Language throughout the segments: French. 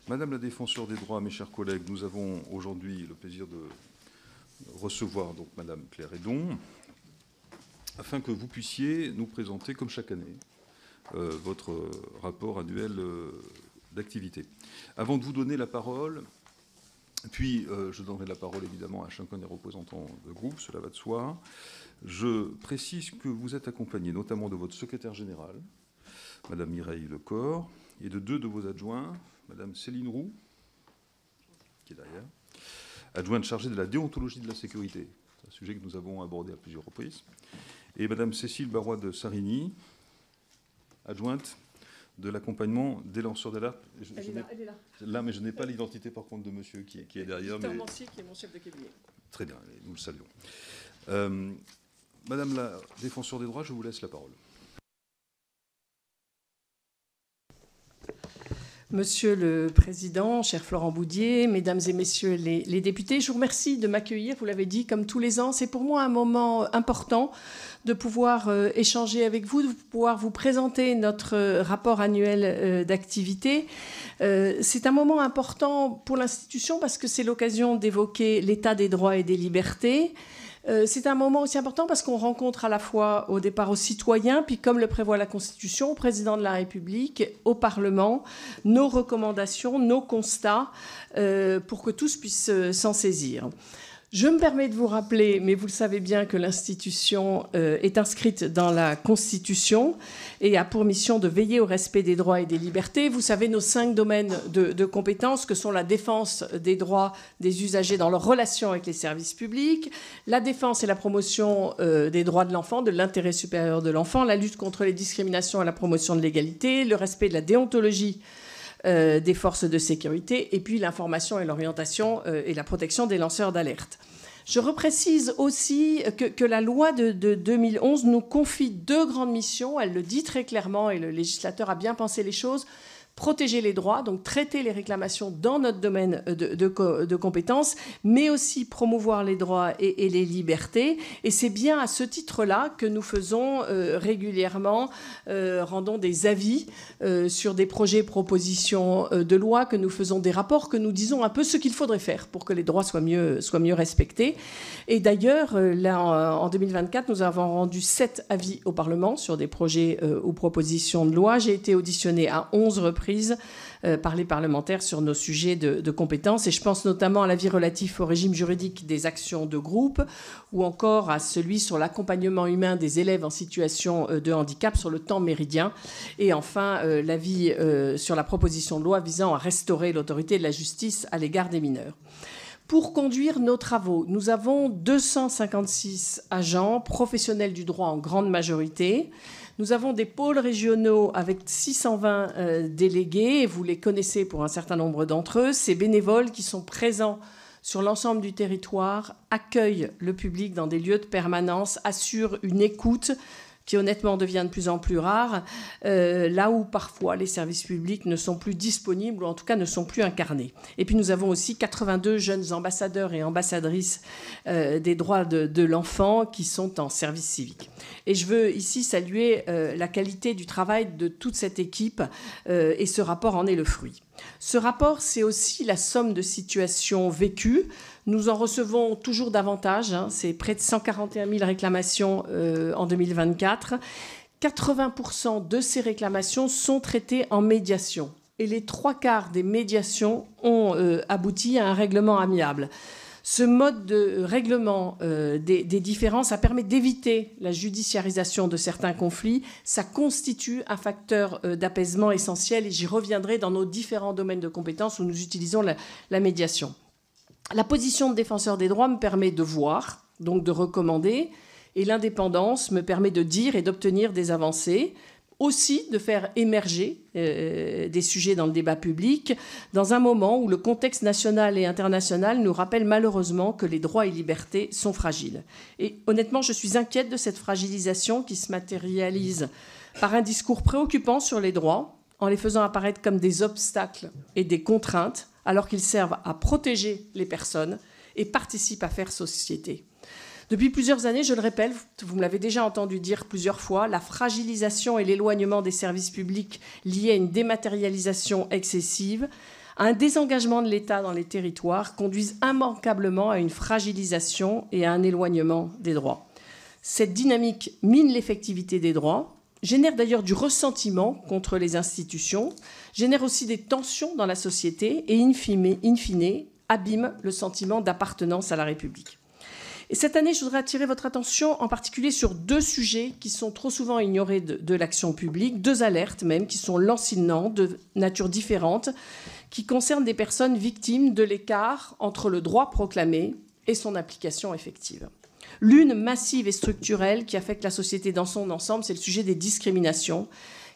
Madame la défenseure des droits, mes chers collègues, nous avons aujourd'hui le plaisir de recevoir donc Madame Claire Hédon, afin que vous puissiez nous présenter, comme chaque année, votre rapport annuel d'activité. Avant de vous donner la parole, puis je donnerai la parole évidemment à chacun des représentants de groupe, cela va de soi, je précise que vous êtes accompagné notamment de votre secrétaire général, Madame Mireille Lecor, et de deux de vos adjoints, Madame Céline Roux, qui est derrière, adjointe chargée de la déontologie de la sécurité, un sujet que nous avons abordé à plusieurs reprises, et Madame Cécile Barrois de Sarigny, adjointe de l'accompagnement des lanceurs d'alerte. Elle est là. Là, mais je n'ai pas l'identité par contre de monsieur qui est derrière. Victor Mancier, qui est mon chef de cabinet. Très bien, nous le saluons. Madame la défenseure des droits, je vous laisse la parole. Monsieur le Président, cher Florent Boudier, Mesdames et Messieurs les députés, je vous remercie de m'accueillir, vous l'avez dit, comme tous les ans. C'est pour moi un moment important de pouvoir échanger avec vous, de pouvoir vous présenter notre rapport annuel d'activité. C'est un moment important pour l'institution parce que c'est l'occasion d'évoquer l'état des droits et des libertés. C'est un moment aussi important parce qu'on rencontre à la fois au départ aux citoyens, puis comme le prévoit la Constitution, au président de la République, au Parlement, nos recommandations, nos constats, pour que tous puissent s'en saisir. Je me permets de vous rappeler, mais vous le savez bien, que l'institution est inscrite dans la Constitution et a pour mission de veiller au respect des droits et des libertés. Vous savez nos 5 domaines de compétences que sont la défense des droits des usagers dans leurs relations avec les services publics, la défense et la promotion des droits de l'enfant, de l'intérêt supérieur de l'enfant, la lutte contre les discriminations et la promotion de l'égalité, le respect de la déontologie des forces de sécurité, et puis l'information et l'orientation et la protection des lanceurs d'alerte. Je reprécise aussi que la loi de 2011 nous confie 2 grandes missions, elle le dit très clairement et le législateur a bien pensé les choses. Protéger les droits, donc traiter les réclamations dans notre domaine de compétences, mais aussi promouvoir les droits et les libertés. Et c'est bien à ce titre-là que nous faisons régulièrement, rendons des avis sur des projets, propositions de loi, que nous faisons des rapports, que nous disons un peu ce qu'il faudrait faire pour que les droits soient mieux respectés. Et d'ailleurs, là, en 2024, nous avons rendu 7 avis au Parlement sur des projets ou propositions de loi. J'ai été auditionnée à 11 reprises par les parlementaires sur nos sujets de compétences. Et je pense notamment à l'avis relatif au régime juridique des actions de groupe ou encore à celui sur l'accompagnement humain des élèves en situation de handicap sur le temps méridien. Et enfin, l'avis sur la proposition de loi visant à restaurer l'autorité de la justice à l'égard des mineurs. Pour conduire nos travaux, nous avons 256 agents professionnels du droit en grande majorité. Nous avons des pôles régionaux avec 620 délégués, et vous les connaissez pour un certain nombre d'entre eux. Ces bénévoles qui sont présents sur l'ensemble du territoire accueillent le public dans des lieux de permanence, assurent une écoute qui honnêtement devient de plus en plus rare, là où parfois les services publics ne sont plus disponibles ou en tout cas ne sont plus incarnés. Et puis nous avons aussi 82 jeunes ambassadeurs et ambassadrices des droits de l'enfant qui sont en service civique. Et je veux ici saluer la qualité du travail de toute cette équipe et ce rapport en est le fruit. Ce rapport, c'est aussi la somme de situations vécues. Nous en recevons toujours davantage. C'est près de 141 000 réclamations en 2024. 80% de ces réclamations sont traitées en médiation. Et les 3/4 des médiations ont abouti à un règlement amiable. Ce mode de règlement des différends, ça permet d'éviter la judiciarisation de certains conflits. Ça constitue un facteur d'apaisement essentiel et j'y reviendrai dans nos différents domaines de compétences où nous utilisons la médiation. La position de défenseur des droits me permet de voir, donc de recommander, et l'indépendance me permet de dire et d'obtenir des avancées, aussi de faire émerger des sujets dans le débat public, dans un moment où le contexte national et international nous rappelle malheureusement que les droits et libertés sont fragiles. Et honnêtement, je suis inquiète de cette fragilisation qui se matérialise par un discours préoccupant sur les droits, en les faisant apparaître comme des obstacles et des contraintes, alors qu'ils servent à protéger les personnes et participent à faire société. Depuis plusieurs années, je le répète, vous me l'avez déjà entendu dire plusieurs fois, la fragilisation et l'éloignement des services publics liés à une dématérialisation excessive un désengagement de l'État dans les territoires conduisent immanquablement à une fragilisation et à un éloignement des droits. Cette dynamique mine l'effectivité des droits, génère d'ailleurs du ressentiment contre les institutions, génère aussi des tensions dans la société et, in fine, abîme le sentiment d'appartenance à la République. Et cette année, je voudrais attirer votre attention en particulier sur 2 sujets qui sont trop souvent ignorés de l'action publique, 2 alertes même, qui sont lancinantes, de nature différente, qui concernent des personnes victimes de l'écart entre le droit proclamé et son application effective. L'une massive et structurelle qui affecte la société dans son ensemble, c'est le sujet des discriminations,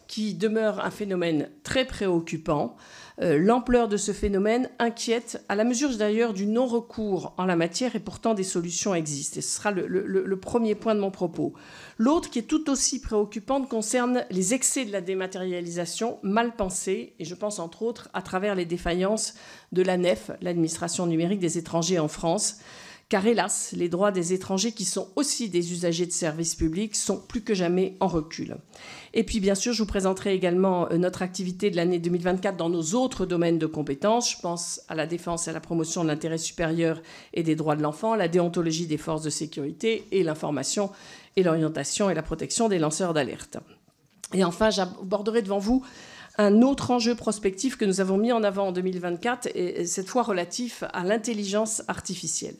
qui demeure un phénomène très préoccupant. L'ampleur de ce phénomène inquiète, à la mesure d'ailleurs du non-recours en la matière, et pourtant des solutions existent. Et ce sera le premier point de mon propos. L'autre, qui est tout aussi préoccupante, concerne les excès de la dématérialisation mal pensés, et je pense entre autres à travers les défaillances de l'ANEF, l'administration numérique des étrangers en France, car hélas, les droits des étrangers, qui sont aussi des usagers de services publics, sont plus que jamais en recul. Et puis, bien sûr, je vous présenterai également notre activité de l'année 2024 dans nos autres domaines de compétences. Je pense à la défense et à la promotion de l'intérêt supérieur et des droits de l'enfant, la déontologie des forces de sécurité et l'information et l'orientation et la protection des lanceurs d'alerte. Et enfin, j'aborderai devant vous un autre enjeu prospectif que nous avons mis en avant en 2024, et cette fois relatif à l'intelligence artificielle.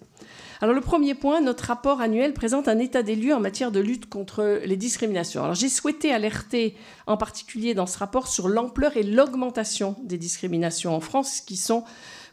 Alors le premier point, notre rapport annuel présente un état des lieux en matière de lutte contre les discriminations. Alors j'ai souhaité alerter en particulier dans ce rapport sur l'ampleur et l'augmentation des discriminations en France qui sont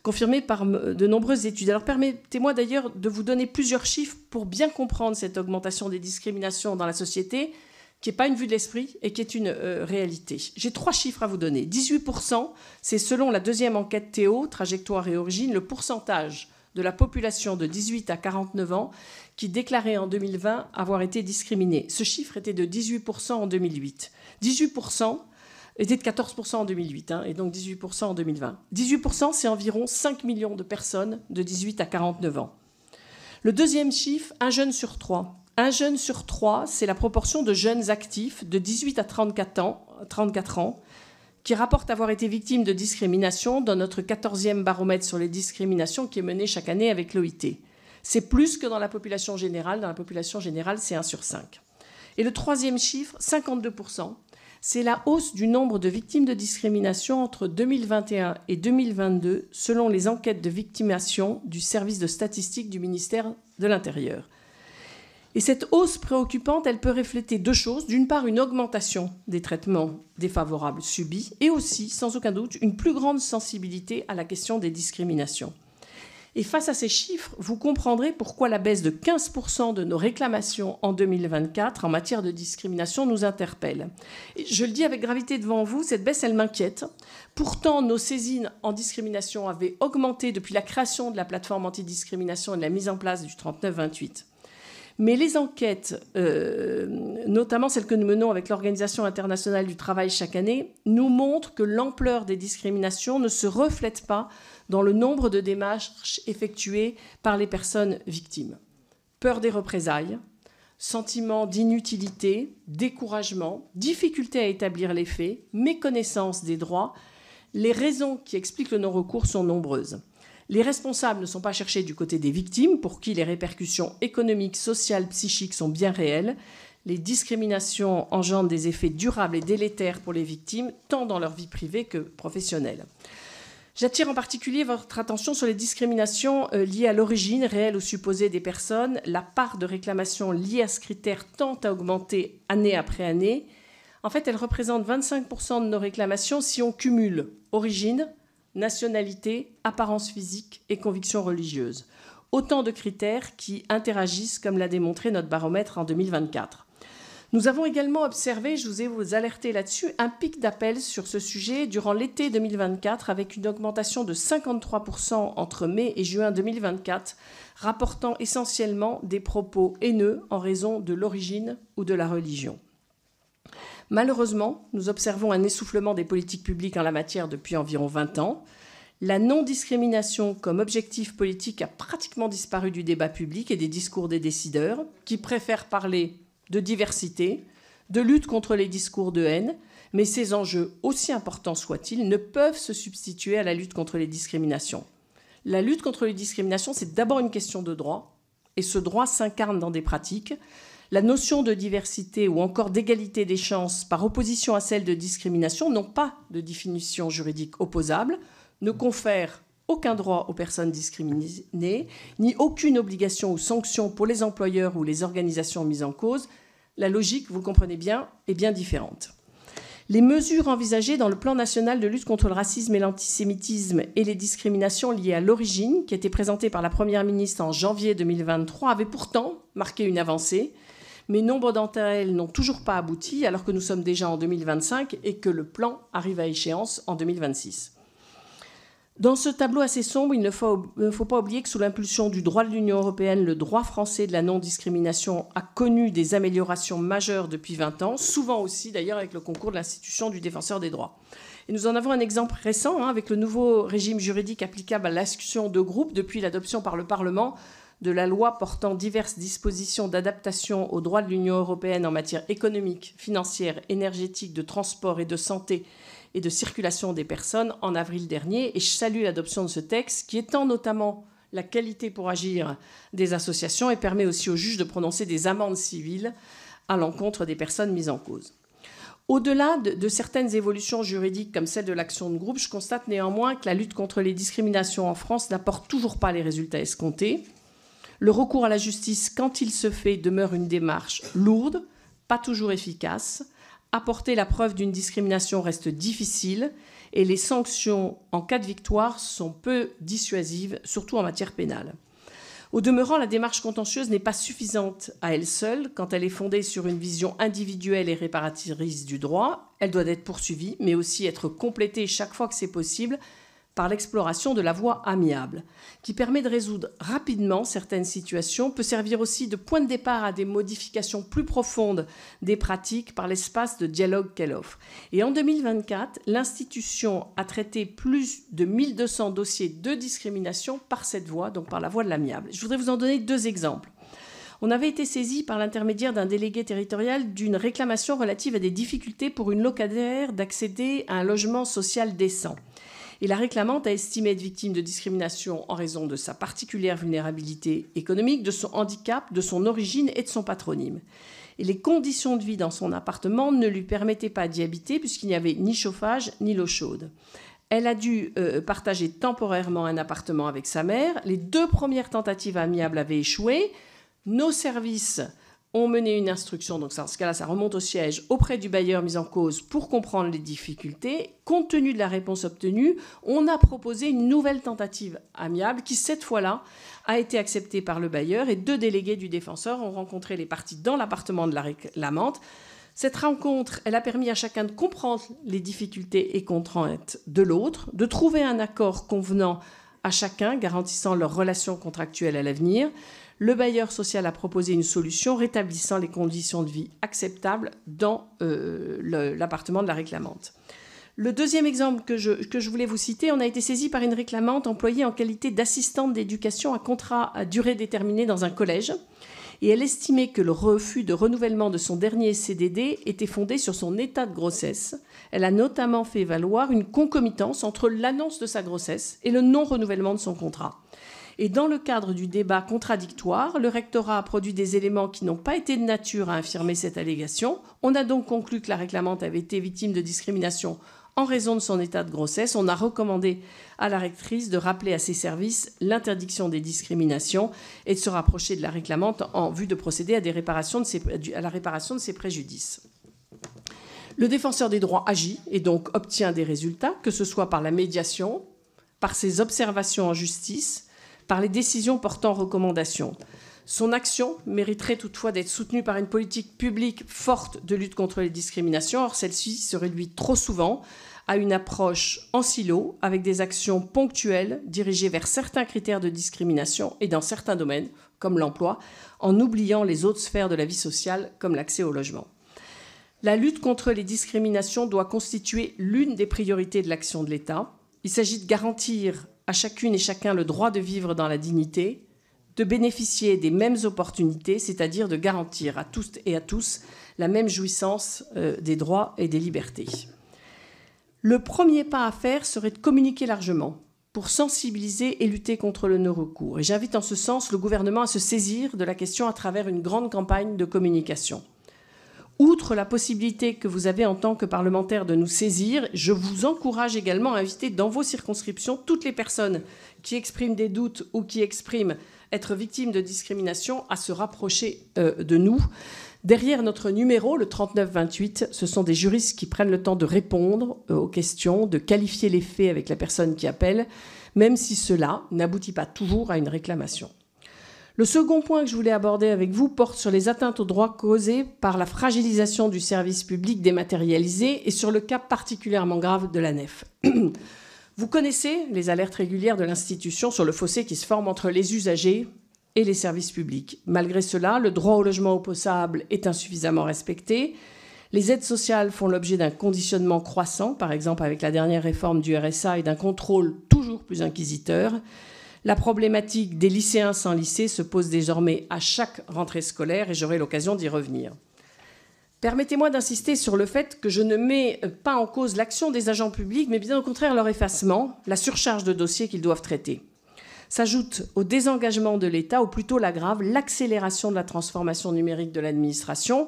confirmées par de nombreuses études. Alors permettez-moi d'ailleurs de vous donner plusieurs chiffres pour bien comprendre cette augmentation des discriminations dans la société, qui n'est pas une vue de l'esprit et qui est une réalité. J'ai 3 chiffres à vous donner. 18%, c'est selon la 2e enquête Théo, Trajectoire et Origine, le pourcentage de la population de 18 à 49 ans qui déclarait en 2020 avoir été discriminée. Ce chiffre était de 18% en 2008. 18% était de 14% en 2008, et donc 18% en 2020. 18%, c'est environ 5 millions de personnes de 18 à 49 ans. Le deuxième chiffre, 1 jeune sur 3. 1 jeune sur 3, c'est la proportion de jeunes actifs de 18 à 34 ans qui rapportent avoir été victimes de discrimination dans notre 14e baromètre sur les discriminations qui est mené chaque année avec l'OIT. C'est plus que dans la population générale. Dans la population générale, c'est 1 sur 5. Et le troisième chiffre, 52%, c'est la hausse du nombre de victimes de discrimination entre 2021 et 2022 selon les enquêtes de victimation du service de statistique du ministère de l'Intérieur. Et cette hausse préoccupante, elle peut refléter 2 choses. D'une part, une augmentation des traitements défavorables subis et aussi, sans aucun doute, une plus grande sensibilité à la question des discriminations. Et face à ces chiffres, vous comprendrez pourquoi la baisse de 15% de nos réclamations en 2024 en matière de discrimination nous interpelle. Et je le dis avec gravité devant vous, cette baisse, elle m'inquiète. Pourtant, nos saisines en discrimination avaient augmenté depuis la création de la plateforme antidiscrimination et de la mise en place du 3928. Mais les enquêtes, notamment celles que nous menons avec l'Organisation internationale du travail chaque année, nous montrent que l'ampleur des discriminations ne se reflète pas dans le nombre de démarches effectuées par les personnes victimes. Peur des représailles, sentiment d'inutilité, découragement, difficulté à établir les faits, méconnaissance des droits, les raisons qui expliquent le non-recours sont nombreuses. Les responsables ne sont pas cherchés du côté des victimes, pour qui les répercussions économiques, sociales, psychiques sont bien réelles. Les discriminations engendrent des effets durables et délétères pour les victimes, tant dans leur vie privée que professionnelle. J'attire en particulier votre attention sur les discriminations liées à l'origine réelle ou supposée des personnes. La part de réclamations liées à ce critère tend à augmenter année après année. En fait, elle représente 25% de nos réclamations si on cumule origine, nationalité, apparence physique et conviction religieuse. Autant de critères qui interagissent, comme l'a démontré notre baromètre en 2024. Nous avons également observé, je vous ai alerté là-dessus, un pic d'appels sur ce sujet durant l'été 2024 avec une augmentation de 53% entre mai et juin 2024, rapportant essentiellement des propos haineux en raison de l'origine ou de la religion. Malheureusement, nous observons un essoufflement des politiques publiques en la matière depuis environ 20 ans. La non-discrimination comme objectif politique a pratiquement disparu du débat public et des discours des décideurs, qui préfèrent parler de diversité, de lutte contre les discours de haine, Mais ces enjeux, aussi importants soient-ils, ne peuvent se substituer à la lutte contre les discriminations. La lutte contre les discriminations, c'est d'abord une question de droit, et ce droit s'incarne dans des pratiques. La notion de diversité ou encore d'égalité des chances par opposition à celle de discrimination n'ont pas de définition juridique opposable, ne confèrent aucun droit aux personnes discriminées, ni aucune obligation ou sanction pour les employeurs ou les organisations mises en cause. La logique, vous le comprenez bien, est bien différente. Les mesures envisagées dans le plan national de lutte contre le racisme et l'antisémitisme et les discriminations liées à l'origine, qui a été présenté par la Première ministre en janvier 2023, avaient pourtant marqué une avancée, mais nombre d'entre elles n'ont toujours pas abouti, alors que nous sommes déjà en 2025 et que le plan arrive à échéance en 2026. Dans ce tableau assez sombre, il ne faut pas oublier que sous l'impulsion du droit de l'Union européenne, le droit français de la non-discrimination a connu des améliorations majeures depuis 20 ans, souvent aussi d'ailleurs avec le concours de l'institution du défenseur des droits. Et nous en avons un exemple récent avec le nouveau régime juridique applicable à l'action de groupe depuis l'adoption par le Parlement de la loi portant diverses dispositions d'adaptation aux droits de l'Union européenne en matière économique, financière, énergétique, de transport et de santé et de circulation des personnes en avril dernier. Et je salue l'adoption de ce texte qui étend notamment la qualité pour agir des associations et permet aussi aux juges de prononcer des amendes civiles à l'encontre des personnes mises en cause. Au-delà de certaines évolutions juridiques comme celle de l'action de groupe, je constate néanmoins que la lutte contre les discriminations en France n'apporte toujours pas les résultats escomptés. Le recours à la justice, quand il se fait, demeure une démarche lourde, pas toujours efficace. Apporter la preuve d'une discrimination reste difficile et les sanctions en cas de victoire sont peu dissuasives, surtout en matière pénale. Au demeurant, la démarche contentieuse n'est pas suffisante à elle seule quand elle est fondée sur une vision individuelle et réparatrice du droit. Elle doit être poursuivie, mais aussi être complétée chaque fois que c'est possible par l'exploration de la voie amiable, qui permet de résoudre rapidement certaines situations, peut servir aussi de point de départ à des modifications plus profondes des pratiques par l'espace de dialogue qu'elle offre. Et en 2024, l'institution a traité plus de 1200 dossiers de discrimination par cette voie, donc par la voie de l'amiable. Je voudrais vous en donner 2 exemples. On avait été saisi par l'intermédiaire d'un délégué territorial d'une réclamation relative à des difficultés pour une locataire d'accéder à un logement social décent. Et la réclamante a estimé être victime de discrimination en raison de sa particulière vulnérabilité économique, de son handicap, de son origine et de son patronyme. Et les conditions de vie dans son appartement ne lui permettaient pas d'y habiter puisqu'il n'y avait ni chauffage ni l'eau chaude. Elle a dû partager temporairement un appartement avec sa mère. Les 2 premières tentatives amiables avaient échoué. Nos services ont mené une instruction, donc dans ce cas-là, ça remonte au siège, auprès du bailleur mis en cause pour comprendre les difficultés. Compte tenu de la réponse obtenue, on a proposé une nouvelle tentative amiable qui, cette fois-là, a été acceptée par le bailleur et 2 délégués du défenseur ont rencontré les parties dans l'appartement de la réclamante. Cette rencontre, elle a permis à chacun de comprendre les difficultés et contraintes de l'autre, de trouver un accord convenant à chacun, garantissant leur relation contractuelle à l'avenir. Le bailleur social a proposé une solution rétablissant les conditions de vie acceptables dans l'appartement de la réclamante. Le deuxième exemple que je voulais vous citer, on a été saisi par une réclamante employée en qualité d'assistante d'éducation à contrat à durée déterminée dans un collège. Et elle estimait que le refus de renouvellement de son dernier CDD était fondé sur son état de grossesse. Elle a notamment fait valoir une concomitance entre l'annonce de sa grossesse et le non-renouvellement de son contrat. Et dans le cadre du débat contradictoire, le rectorat a produit des éléments qui n'ont pas été de nature à infirmer cette allégation. On a donc conclu que la réclamante avait été victime de discrimination en raison de son état de grossesse. On a recommandé à la rectrice de rappeler à ses services l'interdiction des discriminations et de se rapprocher de la réclamante en vue de procéder à la réparation de ses préjudices. Le défenseur des droits agit et donc obtient des résultats, que ce soit par la médiation, par ses observations en justice, par les décisions portant recommandation. Son action mériterait toutefois d'être soutenue par une politique publique forte de lutte contre les discriminations. Or, celle-ci se réduit trop souvent à une approche en silo, avec des actions ponctuelles dirigées vers certains critères de discrimination et dans certains domaines, comme l'emploi, en oubliant les autres sphères de la vie sociale, comme l'accès au logement. La lutte contre les discriminations doit constituer l'une des priorités de l'action de l'État. Il s'agit de garantir à chacune et chacun le droit de vivre dans la dignité, de bénéficier des mêmes opportunités, c'est-à-dire de garantir à toutes et à tous la même jouissance des droits et des libertés. Le premier pas à faire serait de communiquer largement pour sensibiliser et lutter contre le non-recours. Et j'invite en ce sens le gouvernement à se saisir de la question à travers une grande campagne de communication. Outre la possibilité que vous avez en tant que parlementaire de nous saisir, je vous encourage également à inviter dans vos circonscriptions toutes les personnes qui expriment des doutes ou qui expriment être victimes de discrimination à se rapprocher de nous. Derrière notre numéro, le 3928, ce sont des juristes qui prennent le temps de répondre aux questions, de qualifier les faits avec la personne qui appelle, même si cela n'aboutit pas toujours à une réclamation. Le second point que je voulais aborder avec vous porte sur les atteintes aux droits causées par la fragilisation du service public dématérialisé et sur le cas particulièrement grave de la NEF. Vous connaissez les alertes régulières de l'institution sur le fossé qui se forme entre les usagers et les services publics. Malgré cela, le droit au logement opposable est insuffisamment respecté. Les aides sociales font l'objet d'un conditionnement croissant, par exemple avec la dernière réforme du RSA et d'un contrôle toujours plus inquisiteur. La problématique des lycéens sans lycée se pose désormais à chaque rentrée scolaire et j'aurai l'occasion d'y revenir. Permettez-moi d'insister sur le fait que je ne mets pas en cause l'action des agents publics, mais bien au contraire leur effacement, la surcharge de dossiers qu'ils doivent traiter. S'ajoute au désengagement de l'État, ou plutôt l'aggrave, l'accélération de la transformation numérique de l'administration,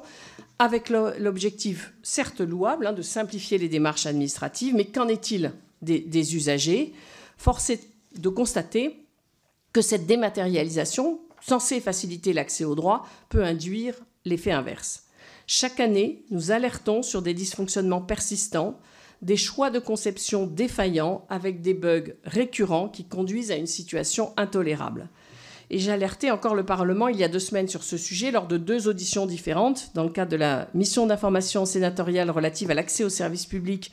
avec l'objectif, certes louable, de simplifier les démarches administratives, mais qu'en est-il des usagers ? Force est de constater que cette dématérialisation, censée faciliter l'accès aux droits, peut induire l'effet inverse. Chaque année, nous alertons sur des dysfonctionnements persistants, des choix de conception défaillants avec des bugs récurrents qui conduisent à une situation intolérable. Et j'ai alerté encore le Parlement il y a 2 semaines sur ce sujet lors de 2 auditions différentes dans le cadre de la mission d'information sénatoriale relative à l'accès aux services publics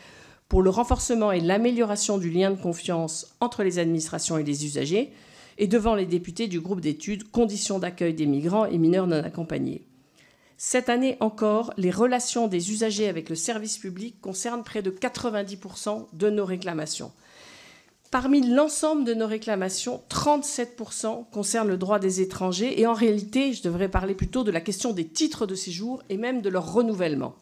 pour le renforcement et l'amélioration du lien de confiance entre les administrations et les usagers, et devant les députés du groupe d'études « Conditions d'accueil des migrants et mineurs non accompagnés ». Cette année encore, les relations des usagers avec le service public concernent près de 90% de nos réclamations. Parmi l'ensemble de nos réclamations, 37% concernent le droit des étrangers, et en réalité, je devrais parler plutôt de la question des titres de séjour et même de leur renouvellement.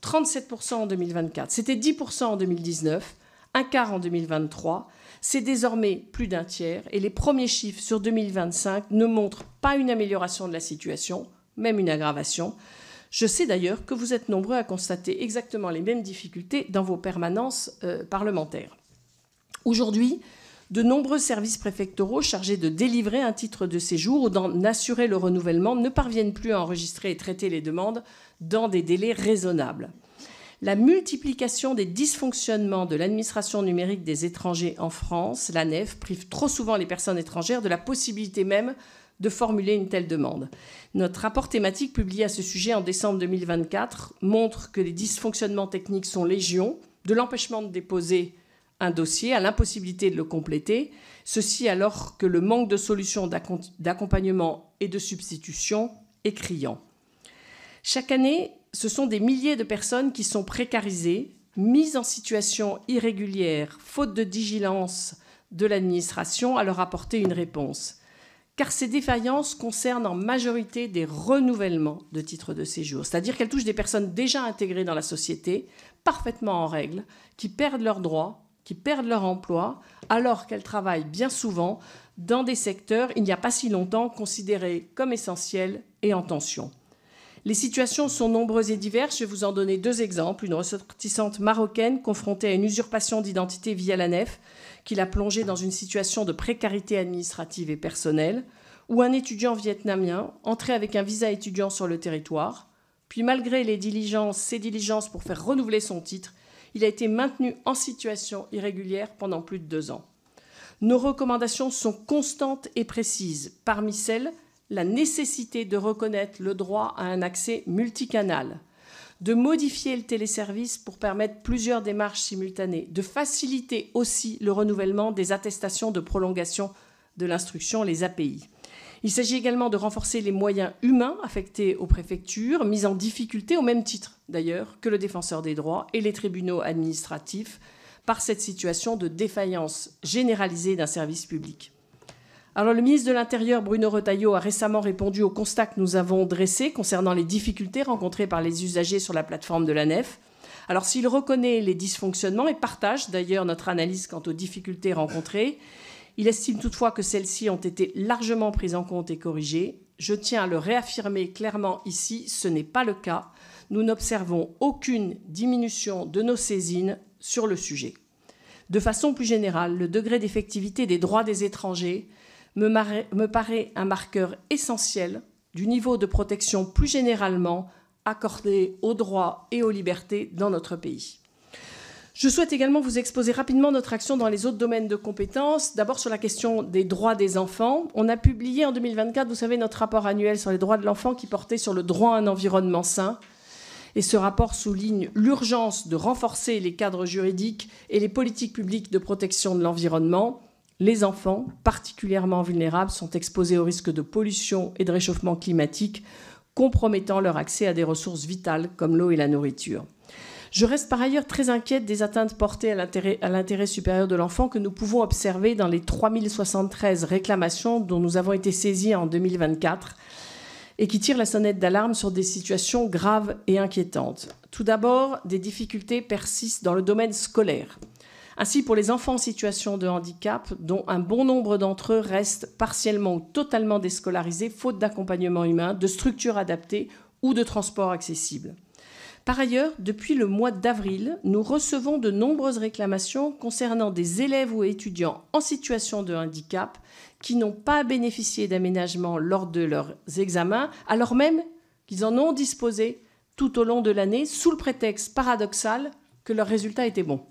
37% en 2024, c'était 10% en 2019, un quart en 2023, c'est désormais plus d'un tiers et les premiers chiffres sur 2025 ne montrent pas une amélioration de la situation, même une aggravation. Je sais d'ailleurs que vous êtes nombreux à constater exactement les mêmes difficultés dans vos permanences parlementaires. Aujourd'hui, de nombreux services préfectoraux chargés de délivrer un titre de séjour ou d'en assurer le renouvellement ne parviennent plus à enregistrer et traiter les demandes dans des délais raisonnables. La multiplication des dysfonctionnements de l'administration numérique des étrangers en France, la NEF, prive trop souvent les personnes étrangères de la possibilité même de formuler une telle demande. Notre rapport thématique publié à ce sujet en décembre 2024 montre que les dysfonctionnements techniques sont légion, de l'empêchement de déposer un dossier à l'impossibilité de le compléter, ceci alors que le manque de solutions d'accompagnement et de substitution est criant. Chaque année, ce sont des milliers de personnes qui sont précarisées, mises en situation irrégulière, faute de vigilance de l'administration à leur apporter une réponse. Car ces défaillances concernent en majorité des renouvellements de titres de séjour, c'est-à-dire qu'elles touchent des personnes déjà intégrées dans la société, parfaitement en règle, qui perdent leurs droits, qui perdent leur emploi, alors qu'elles travaillent bien souvent dans des secteurs, il n'y a pas si longtemps, considérés comme essentiels et en tension. Les situations sont nombreuses et diverses. Je vais vous en donner 2 exemples. Une ressortissante marocaine confrontée à une usurpation d'identité via la NEF, qui l'a plongée dans une situation de précarité administrative et personnelle, ou un étudiant vietnamien entré avec un visa étudiant sur le territoire, puis malgré ses diligences pour faire renouveler son titre, il a été maintenu en situation irrégulière pendant plus de 2 ans. Nos recommandations sont constantes et précises. Parmi celles, la nécessité de reconnaître le droit à un accès multicanal, de modifier le téléservice pour permettre plusieurs démarches simultanées, de faciliter aussi le renouvellement des attestations de prolongation de l'instruction, les API. Il s'agit également de renforcer les moyens humains affectés aux préfectures, mises en difficulté au même titre d'ailleurs que le défenseur des droits et les tribunaux administratifs par cette situation de défaillance généralisée d'un service public. Alors, le ministre de l'Intérieur, Bruno Retailleau, a récemment répondu au constat que nous avons dressé concernant les difficultés rencontrées par les usagers sur la plateforme de l'ANEF. Alors, s'il reconnaît les dysfonctionnements et partage d'ailleurs notre analyse quant aux difficultés rencontrées, il estime toutefois que celles-ci ont été largement prises en compte et corrigées. Je tiens à le réaffirmer clairement ici, ce n'est pas le cas. Nous n'observons aucune diminution de nos saisines sur le sujet. De façon plus générale, le degré d'effectivité des droits des étrangers me paraît un marqueur essentiel du niveau de protection plus généralement accordé aux droits et aux libertés dans notre pays. Je souhaite également vous exposer rapidement notre action dans les autres domaines de compétences. D'abord sur la question des droits des enfants. On a publié en 2024, vous savez, notre rapport annuel sur les droits de l'enfant qui portait sur le droit à un environnement sain. Et ce rapport souligne l'urgence de renforcer les cadres juridiques et les politiques publiques de protection de l'environnement. Les enfants, particulièrement vulnérables, sont exposés au risque de pollution et de réchauffement climatique, compromettant leur accès à des ressources vitales comme l'eau et la nourriture. Je reste par ailleurs très inquiète des atteintes portées à l'intérêt supérieur de l'enfant que nous pouvons observer dans les 3073 réclamations dont nous avons été saisis en 2024 et qui tirent la sonnette d'alarme sur des situations graves et inquiétantes. Tout d'abord, des difficultés persistent dans le domaine scolaire. Ainsi, pour les enfants en situation de handicap, dont un bon nombre d'entre eux restent partiellement ou totalement déscolarisés, faute d'accompagnement humain, de structures adaptées ou de transports accessibles. Par ailleurs, depuis le mois d'avril, nous recevons de nombreuses réclamations concernant des élèves ou étudiants en situation de handicap qui n'ont pas bénéficié d'aménagement lors de leurs examens, alors même qu'ils en ont disposé tout au long de l'année, sous le prétexte paradoxal que leurs résultats étaient bons.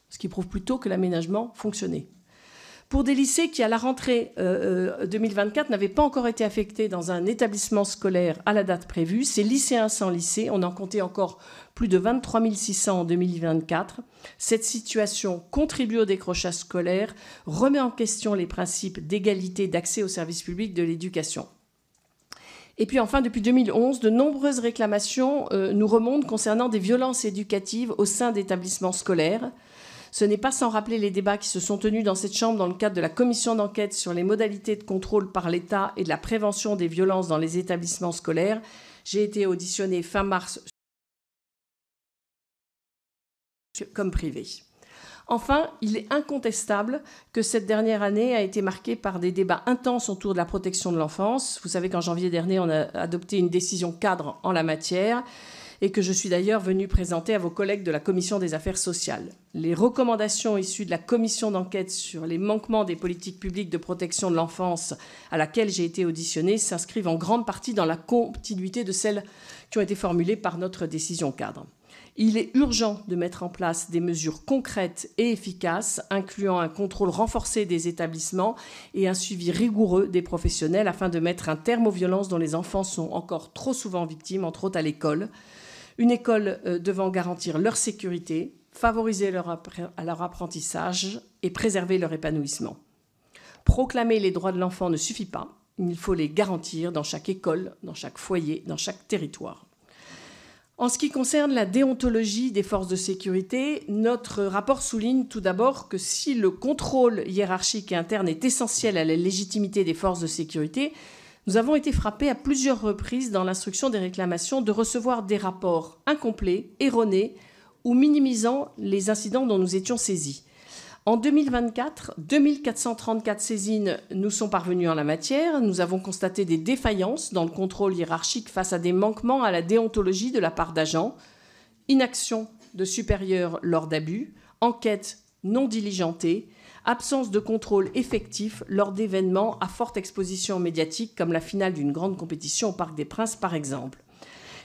Ce qui prouve plutôt que l'aménagement fonctionnait. Pour des lycées qui, à la rentrée 2024, n'avaient pas encore été affectés dans un établissement scolaire à la date prévue, ces lycéens sans lycée, on en comptait encore plus de 23 600 en 2024. Cette situation contribue au décrochage scolaire, remet en question les principes d'égalité d'accès aux services publics de l'éducation. Et puis enfin, depuis 2011, de nombreuses réclamations nous remontent concernant des violences éducatives au sein d'établissements scolaires. Ce n'est pas sans rappeler les débats qui se sont tenus dans cette Chambre dans le cadre de la commission d'enquête sur les modalités de contrôle par l'État et de la prévention des violences dans les établissements scolaires. J'ai été auditionnée fin mars comme privée. Enfin, il est incontestable que cette dernière année a été marquée par des débats intenses autour de la protection de l'enfance. Vous savez qu'en janvier dernier, on a adopté une décision cadre en la matière et que je suis d'ailleurs venue présenter à vos collègues de la Commission des affaires sociales. Les recommandations issues de la commission d'enquête sur les manquements des politiques publiques de protection de l'enfance à laquelle j'ai été auditionnée s'inscrivent en grande partie dans la continuité de celles qui ont été formulées par notre décision cadre. Il est urgent de mettre en place des mesures concrètes et efficaces, incluant un contrôle renforcé des établissements et un suivi rigoureux des professionnels afin de mettre un terme aux violences dont les enfants sont encore trop souvent victimes, entre autres à l'école. Une école devant garantir leur sécurité, favoriser leur apprentissage et préserver leur épanouissement. Proclamer les droits de l'enfant ne suffit pas. Il faut les garantir dans chaque école, dans chaque foyer, dans chaque territoire. En ce qui concerne la déontologie des forces de sécurité, notre rapport souligne tout d'abord que si le contrôle hiérarchique et interne est essentiel à la légitimité des forces de sécurité, nous avons été frappés à plusieurs reprises dans l'instruction des réclamations de recevoir des rapports incomplets, erronés ou minimisant les incidents dont nous étions saisis. En 2024, 2434 saisines nous sont parvenues en la matière. Nous avons constaté des défaillances dans le contrôle hiérarchique face à des manquements à la déontologie de la part d'agents, inaction de supérieurs lors d'abus, enquête non diligentée, absence de contrôle effectif lors d'événements à forte exposition médiatique comme la finale d'une grande compétition au Parc des Princes par exemple.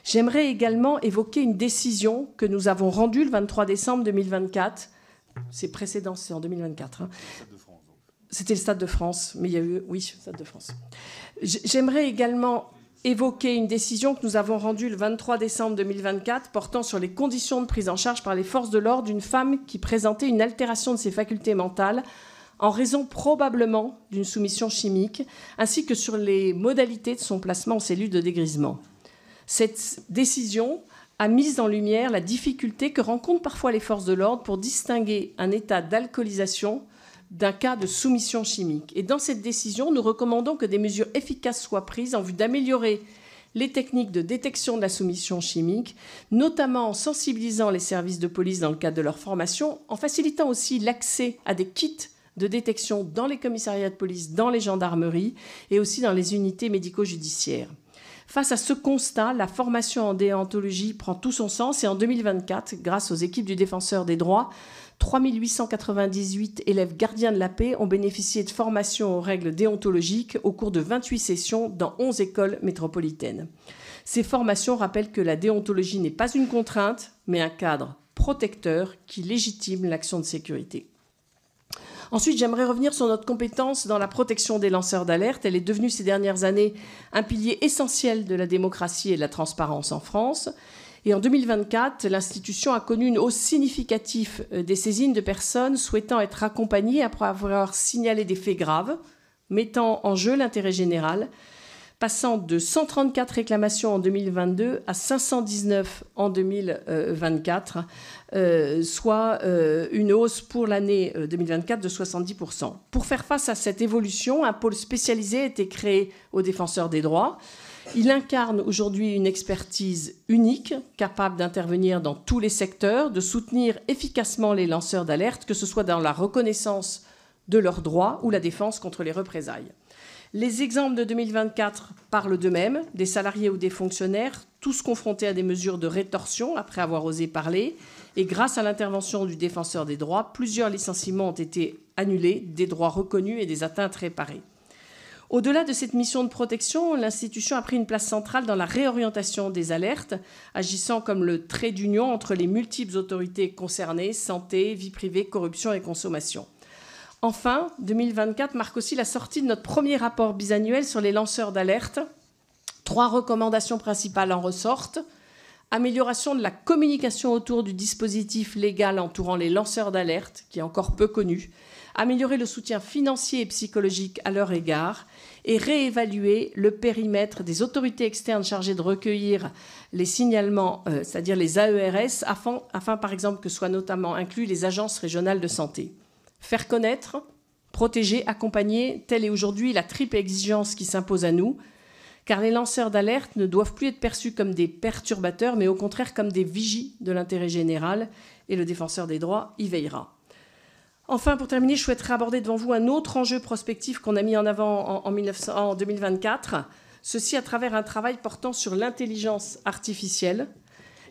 J'aimerais également évoquer une décision que nous avons rendue le 23 décembre 2024. C'est précédent, c'est en 2024. C'était le Stade de France, mais il y a eu... Oui, Stade de France. J'aimerais également évoquer une décision que nous avons rendue le 23 décembre 2024 portant sur les conditions de prise en charge par les forces de l'ordre d'une femme qui présentait une altération de ses facultés mentales en raison probablement d'une soumission chimique, ainsi que sur les modalités de son placement en cellule de dégrisement. Cette décision a mis en lumière la difficulté que rencontrent parfois les forces de l'ordre pour distinguer un état d'alcoolisation d'un cas de soumission chimique. Et dans cette décision, nous recommandons que des mesures efficaces soient prises en vue d'améliorer les techniques de détection de la soumission chimique, notamment en sensibilisant les services de police dans le cadre de leur formation, en facilitant aussi l'accès à des kits de détection dans les commissariats de police, dans les gendarmeries et aussi dans les unités médico-judiciaires. Face à ce constat, la formation en déontologie prend tout son sens et en 2024, grâce aux équipes du Défenseur des droits, 3 898 élèves gardiens de la paix ont bénéficié de formation aux règles déontologiques au cours de 28 sessions dans 11 écoles métropolitaines. Ces formations rappellent que la déontologie n'est pas une contrainte, mais un cadre protecteur qui légitime l'action de sécurité. Ensuite, j'aimerais revenir sur notre compétence dans la protection des lanceurs d'alerte. Elle est devenue ces dernières années un pilier essentiel de la démocratie et de la transparence en France. Et en 2024, l'institution a connu une hausse significative des saisines de personnes souhaitant être accompagnées après avoir signalé des faits graves, mettant en jeu l'intérêt général, passant de 134 réclamations en 2022 à 519 en 2024, soit une hausse pour l'année 2024 de 70%. Pour faire face à cette évolution, un pôle spécialisé a été créé au Défenseur des droits. Il incarne aujourd'hui une expertise unique, capable d'intervenir dans tous les secteurs, de soutenir efficacement les lanceurs d'alerte, que ce soit dans la reconnaissance de leurs droits ou la défense contre les représailles. Les exemples de 2024 parlent d'eux-mêmes, des salariés ou des fonctionnaires, tous confrontés à des mesures de rétorsion après avoir osé parler. Et grâce à l'intervention du Défenseur des droits, plusieurs licenciements ont été annulés, des droits reconnus et des atteintes réparées. Au-delà de cette mission de protection, l'institution a pris une place centrale dans la réorientation des alertes, agissant comme le trait d'union entre les multiples autorités concernées, santé, vie privée, corruption et consommation. Enfin, 2024 marque aussi la sortie de notre premier rapport bisannuel sur les lanceurs d'alerte. 3 recommandations principales en ressortent. Amélioration de la communication autour du dispositif légal entourant les lanceurs d'alerte, qui est encore peu connu. Améliorer le soutien financier et psychologique à leur égard. Et réévaluer le périmètre des autorités externes chargées de recueillir les signalements, c'est-à-dire les AERS, afin par exemple que soient notamment inclus les agences régionales de santé. Faire connaître, protéger, accompagner, telle est aujourd'hui la triple exigence qui s'impose à nous, car les lanceurs d'alerte ne doivent plus être perçus comme des perturbateurs, mais au contraire comme des vigies de l'intérêt général, et le Défenseur des droits y veillera. Enfin, pour terminer, je souhaiterais aborder devant vous un autre enjeu prospectif qu'on a mis en avant en 2024, ceci à travers un travail portant sur l'intelligence artificielle.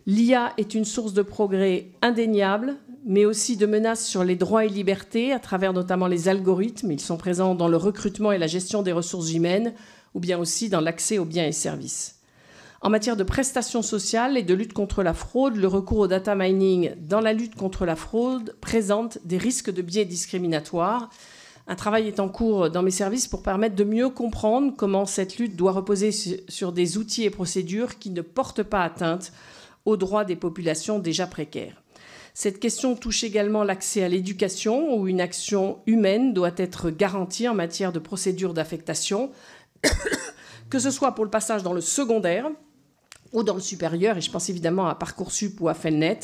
L'IA est une source de progrès indéniable, mais aussi de menaces sur les droits et libertés, à travers notamment les algorithmes. Ils sont présents dans le recrutement et la gestion des ressources humaines, ou bien aussi dans l'accès aux biens et services. En matière de prestations sociales et de lutte contre la fraude, le recours au data mining dans la lutte contre la fraude présente des risques de biais discriminatoires. Un travail est en cours dans mes services pour permettre de mieux comprendre comment cette lutte doit reposer sur des outils et procédures qui ne portent pas atteinte aux droits des populations déjà précaires. Cette question touche également l'accès à l'éducation, où une action humaine doit être garantie en matière de procédures d'affectation, que ce soit pour le passage dans le secondaire ou dans le supérieur, et je pense évidemment à Parcoursup ou à Felnet.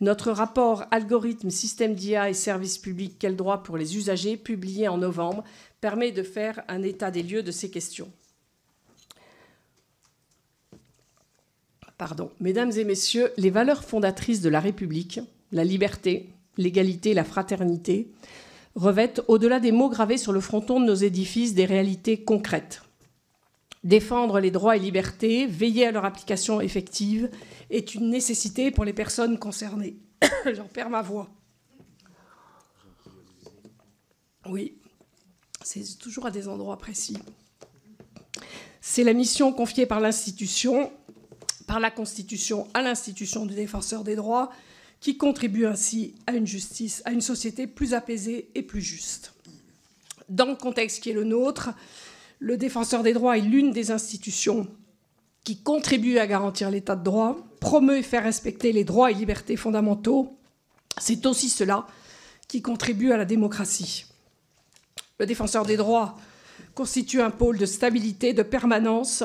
Notre rapport Algorithmes, systèmes d'IA et services publics, quels droits pour les usagers, publié en novembre, permet de faire un état des lieux de ces questions. Mesdames et messieurs, les valeurs fondatrices de la République, la liberté, l'égalité, la fraternité, revêtent, au-delà des mots gravés sur le fronton de nos édifices, des réalités concrètes. Défendre les droits et libertés, veiller à leur application effective, est une nécessité pour les personnes concernées. J'en perds ma voix. Oui, c'est toujours à des endroits précis. C'est la mission confiée par l'institution, par la Constitution à l'institution du Défenseur des droits, qui contribue ainsi à une justice, à une société plus apaisée et plus juste. Dans le contexte qui est le nôtre, le Défenseur des droits est l'une des institutions qui contribue à garantir l'état de droit, promeut et fait respecter les droits et libertés fondamentaux. C'est aussi cela qui contribue à la démocratie. Le Défenseur des droits constitue un pôle de stabilité, de permanence,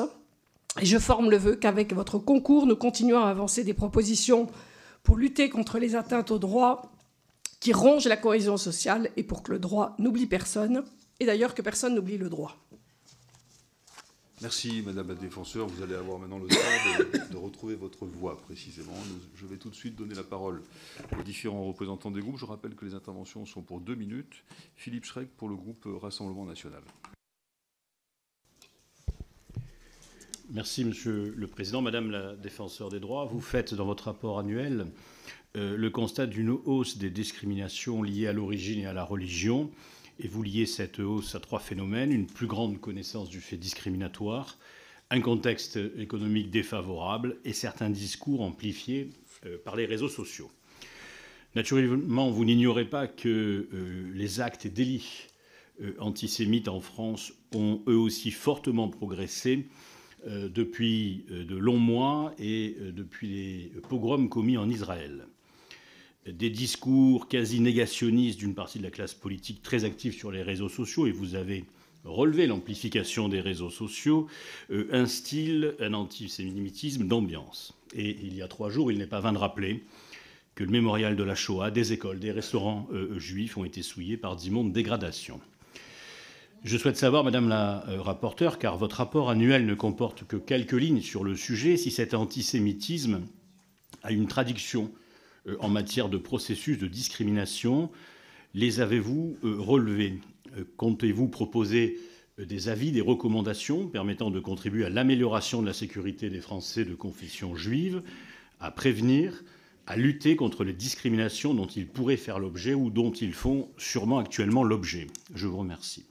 et je forme le vœu qu'avec votre concours, nous continuons à avancer des propositions pour lutter contre les atteintes aux droits qui ronge la cohésion sociale et pour que le droit n'oublie personne, et d'ailleurs que personne n'oublie le droit. Merci Madame la défenseure. Vous allez avoir maintenant le temps de retrouver votre voix précisément. Je vais tout de suite donner la parole aux différents représentants des groupes. Je rappelle que les interventions sont pour 2 minutes. Philippe Schreck pour le groupe Rassemblement National. Merci Monsieur le Président. Madame la défenseure des droits, vous faites dans votre rapport annuel le constat d'une hausse des discriminations liées à l'origine et à la religion. Et vous liez cette hausse à 3 phénomènes: une plus grande connaissance du fait discriminatoire, un contexte économique défavorable et certains discours amplifiés par les réseaux sociaux. Naturellement, vous n'ignorez pas que les actes et délits antisémites en France ont eux aussi fortement progressé depuis de longs mois et depuis les pogroms commis en Israël. Des discours quasi négationnistes d'une partie de la classe politique très active sur les réseaux sociaux, et vous avez relevé l'amplification des réseaux sociaux, instillent un antisémitisme d'ambiance. Et il y a 3 jours, il n'est pas vain de rappeler que le mémorial de la Shoah, des écoles, des restaurants juifs ont été souillés par d'immondes dégradations. Je souhaite savoir, Madame la rapporteure, car votre rapport annuel ne comporte que quelques lignes sur le sujet, si cet antisémitisme a une traduction en matière de processus de discrimination. Les avez-vous relevés? Comptez-vous proposer des avis, des recommandations permettant de contribuer à l'amélioration de la sécurité des Français de confession juive, à prévenir, à lutter contre les discriminations dont ils pourraient faire l'objet ou dont ils font sûrement actuellement l'objet? Je vous remercie.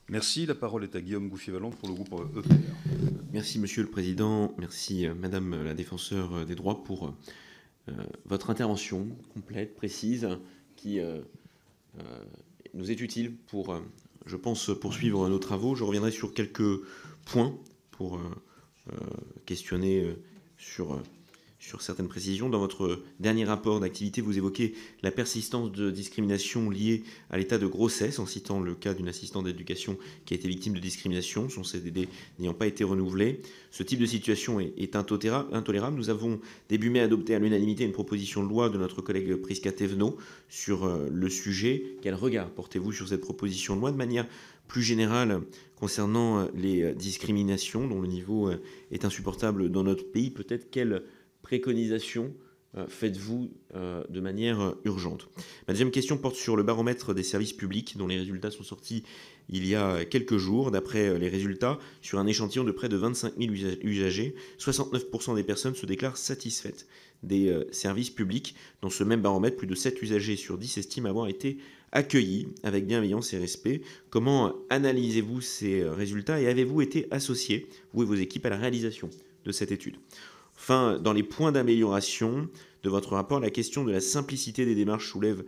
Merci. La parole est à Guillaume Gouffier-Valente pour le groupe EPR. Merci Monsieur le Président. Merci Madame la défenseure des droits pour votre intervention complète, précise, qui nous est utile pour, je pense, poursuivre nos travaux. Je reviendrai sur quelques points pour questionner sur certaines précisions. Dans votre dernier rapport d'activité, vous évoquez la persistance de discrimination liée à l'état de grossesse, en citant le cas d'une assistante d'éducation qui a été victime de discrimination, son CDD n'ayant pas été renouvelé. Ce type de situation est intolérable. Nous avons début mai adopté à l'unanimité une proposition de loi de notre collègue Prisca Thévenot sur le sujet. Quel regard portez-vous sur cette proposition de loi de manière plus générale concernant les discriminations dont le niveau est insupportable dans notre pays? Peut-être quelle préconisation faites-vous de manière urgente? Ma deuxième question porte sur le baromètre des services publics dont les résultats sont sortis il y a quelques jours. D'après les résultats, sur un échantillon de près de 25 000 usagers, 69% des personnes se déclarent satisfaites des services publics. Dans ce même baromètre, plus de 7 usagers sur 10 estiment avoir été accueillis avec bienveillance et respect. Comment analysez-vous ces résultats et avez-vous été associés, vous et vos équipes, à la réalisation de cette étude? Enfin, dans les points d'amélioration de votre rapport, la question de la simplicité des démarches soulève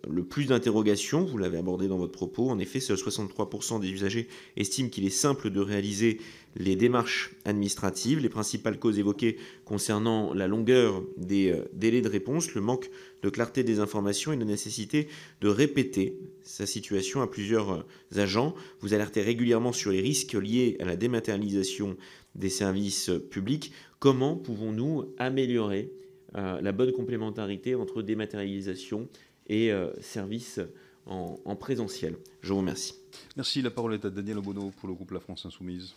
le plus d'interrogations. Vous l'avez abordé dans votre propos. En effet, seuls 63% des usagers estiment qu'il est simple de réaliser les démarches administratives. Les principales causes évoquées concernant la longueur des délais de réponse, le manque de clarté des informations et la nécessité de répéter sa situation à plusieurs agents. Vous alertez régulièrement sur les risques liés à la dématérialisation des services publics. Comment pouvons-nous améliorer la bonne complémentarité entre dématérialisation et services en présentiel? Je vous remercie. Merci. La parole est à Daniel Obono pour le groupe La France Insoumise.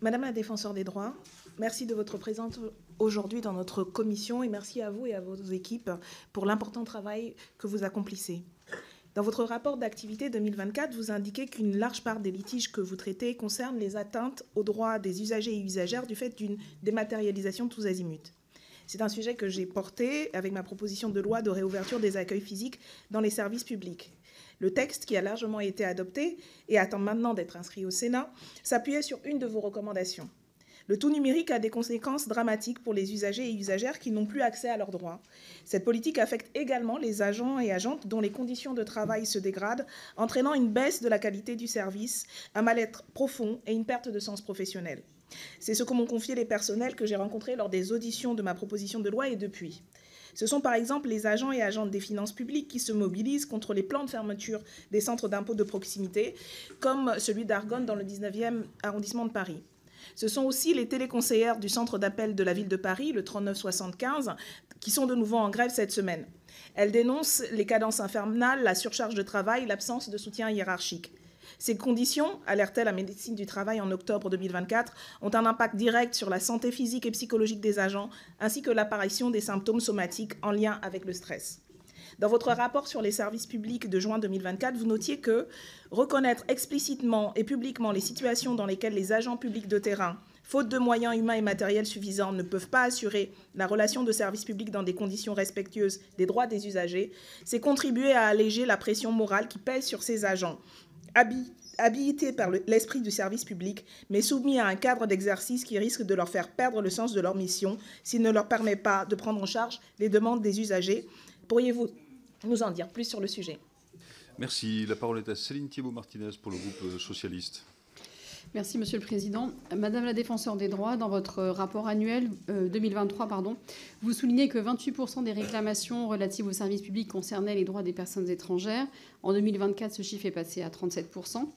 Madame la défenseure des droits, merci de votre présence aujourd'hui dans notre commission et merci à vous et à vos équipes pour l'important travail que vous accomplissez. Dans votre rapport d'activité 2024, vous indiquez qu'une large part des litiges que vous traitez concernent les atteintes aux droits des usagers et usagères du fait d'une dématérialisation tous azimuts. C'est un sujet que j'ai porté avec ma proposition de loi de réouverture des accueils physiques dans les services publics. Le texte, qui a largement été adopté et attend maintenant d'être inscrit au Sénat, s'appuyait sur une de vos recommandations. Le tout numérique a des conséquences dramatiques pour les usagers et usagères qui n'ont plus accès à leurs droits. Cette politique affecte également les agents et agentes dont les conditions de travail se dégradent, entraînant une baisse de la qualité du service, un mal-être profond et une perte de sens professionnel. C'est ce que m'ont confié les personnels que j'ai rencontrés lors des auditions de ma proposition de loi et depuis. Ce sont par exemple les agents et agentes des finances publiques qui se mobilisent contre les plans de fermeture des centres d'impôt de proximité, comme celui d'Argonne dans le 19e arrondissement de Paris. Ce sont aussi les téléconseillères du centre d'appel de la ville de Paris, le 3975, qui sont de nouveau en grève cette semaine. Elles dénoncent les cadences infernales, la surcharge de travail, l'absence de soutien hiérarchique. Ces conditions, alertait la médecine du travail en octobre 2024, ont un impact direct sur la santé physique et psychologique des agents, ainsi que l'apparition des symptômes somatiques en lien avec le stress. Dans votre rapport sur les services publics de juin 2024, vous notiez que reconnaître explicitement et publiquement les situations dans lesquelles les agents publics de terrain, faute de moyens humains et matériels suffisants, ne peuvent pas assurer la relation de service public dans des conditions respectueuses des droits des usagers, c'est contribuer à alléger la pression morale qui pèse sur ces agents, habilités par l'esprit du service public, mais soumis à un cadre d'exercice qui risque de leur faire perdre le sens de leur mission s'il ne leur permet pas de prendre en charge les demandes des usagers. Pourriez-vous nous en dire plus sur le sujet? Merci. La parole est à Céline Thibault-Martinez pour le groupe socialiste. Merci, Monsieur le Président. Madame la Défenseure des droits, dans votre rapport annuel 2023, vous soulignez que 28% des réclamations relatives aux services publics concernaient les droits des personnes étrangères. En 2024, ce chiffre est passé à 37%.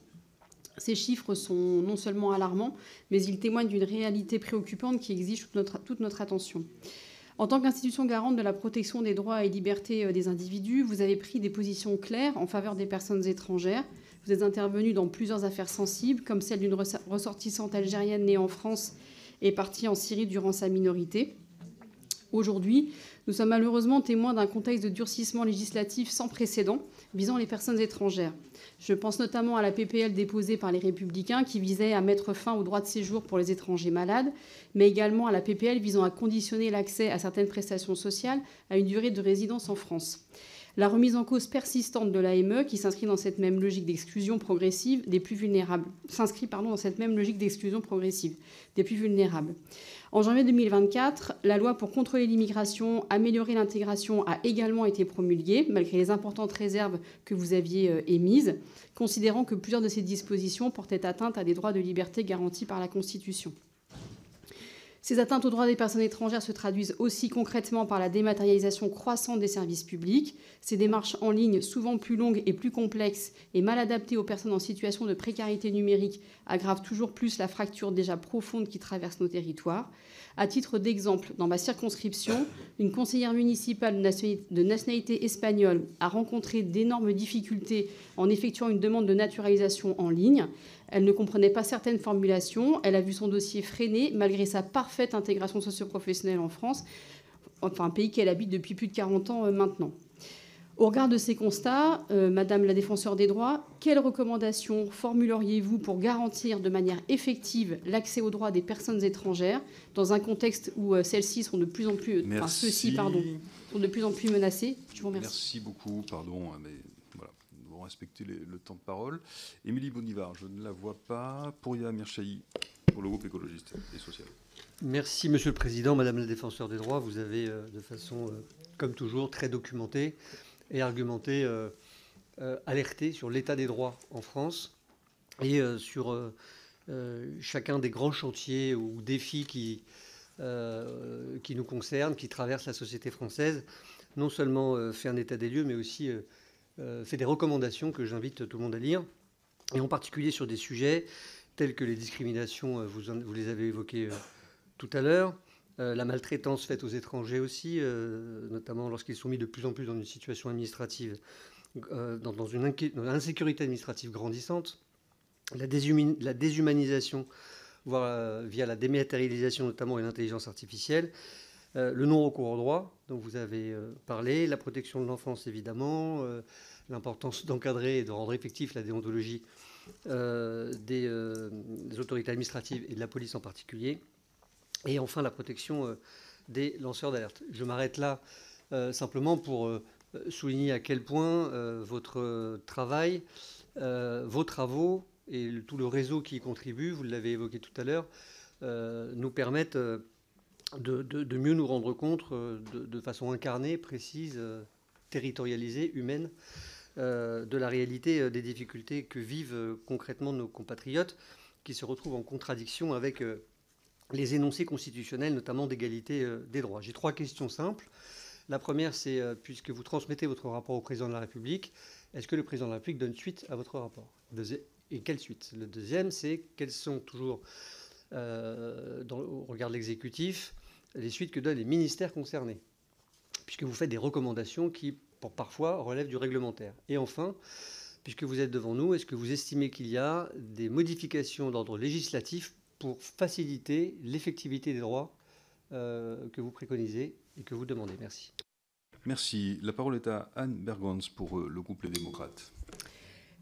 Ces chiffres sont non seulement alarmants, mais ils témoignent d'une réalité préoccupante qui exige toute notre attention. En tant qu'institution garante de la protection des droits et libertés des individus, vous avez pris des positions claires en faveur des personnes étrangères. Vous êtes intervenu dans plusieurs affaires sensibles, comme celle d'une ressortissante algérienne née en France et partie en Syrie durant sa minorité. Aujourd'hui, nous sommes malheureusement témoins d'un contexte de durcissement législatif sans précédent visant les personnes étrangères. Je pense notamment à la PPL déposée par les Républicains qui visait à mettre fin au droit de séjour pour les étrangers malades, mais également à la PPL visant à conditionner l'accès à certaines prestations sociales à une durée de résidence en France. La remise en cause persistante de l'AME, qui s'inscrit dans cette même logique d'exclusion progressive des plus vulnérables, En janvier 2024, la loi pour contrôler l'immigration, améliorer l'intégration a également été promulguée, malgré les importantes réserves que vous aviez émises, considérant que plusieurs de ces dispositions portaient atteinte à des droits de liberté garantis par la Constitution. Ces atteintes aux droits des personnes étrangères se traduisent aussi concrètement par la dématérialisation croissante des services publics. Ces démarches en ligne, souvent plus longues et plus complexes et mal adaptées aux personnes en situation de précarité numérique, aggravent toujours plus la fracture déjà profonde qui traverse nos territoires. À titre d'exemple, dans ma circonscription, une conseillère municipale de nationalité espagnole a rencontré d'énormes difficultés en effectuant une demande de naturalisation en ligne. Elle ne comprenait pas certaines formulations. Elle a vu son dossier freiné malgré sa parfaite intégration socio-professionnelle en France, enfin un pays qu'elle habite depuis plus de 40 ans maintenant. Au regard de ces constats, Madame la Défenseure des droits, quelles recommandations formuleriez-vous pour garantir de manière effective l'accès aux droits des personnes étrangères dans un contexte où celles-ci sont de plus en plus, sont de plus en plus menacées? Je vous remercie. Merci beaucoup. Pardon, mais voilà, nous devons respecter le temps de parole. Émilie Bonivard, je ne la vois pas. Pouria Amirchahi pour le groupe écologiste et social. Merci, Monsieur le Président. Madame la Défenseure des droits, vous avez de façon, comme toujours, très documentée et argumenté, alerté sur l'état des droits en France et sur chacun des grands chantiers ou défis qui nous concernent, qui traversent la société française. Non seulement fait un état des lieux, mais aussi fait des recommandations que j'invite tout le monde à lire, et en particulier sur des sujets tels que les discriminations, vous les avez évoquées tout à l'heure, la maltraitance faite aux étrangers aussi, notamment lorsqu'ils sont mis de plus en plus dans une situation administrative, dans une insécurité administrative grandissante, la déshumanisation, voire via la dématérialisation notamment et l'intelligence artificielle, le non-recours au droit, dont vous avez parlé, la protection de l'enfance évidemment, l'importance d'encadrer et de rendre effectif la déontologie des autorités administratives et de la police en particulier, et enfin la protection des lanceurs d'alerte. Je m'arrête là simplement pour souligner à quel point votre travail, vos travaux et tout le réseau qui y contribue, vous l'avez évoqué tout à l'heure, nous permettent de mieux nous rendre compte de façon incarnée, précise, territorialisée, humaine, de la réalité des difficultés que vivent concrètement nos compatriotes qui se retrouvent en contradiction avec les énoncés constitutionnels, notamment d'égalité des droits. J'ai 3 questions simples. La première, c'est, puisque vous transmettez votre rapport au Président de la République, est-ce que le Président de la République donne suite à votre rapport? Et quelle suite? Le deuxième, c'est quelles sont toujours au regard de l'exécutif, les suites que donnent les ministères concernés, puisque vous faites des recommandations qui, parfois, relèvent du réglementaire. Et enfin, puisque vous êtes devant nous, est-ce que vous estimez qu'il y a des modifications d'ordre législatif pour faciliter l'effectivité des droits que vous préconisez et que vous demandez? Merci. Merci. La parole est à Anne Bergons pour le groupe Les Démocrates.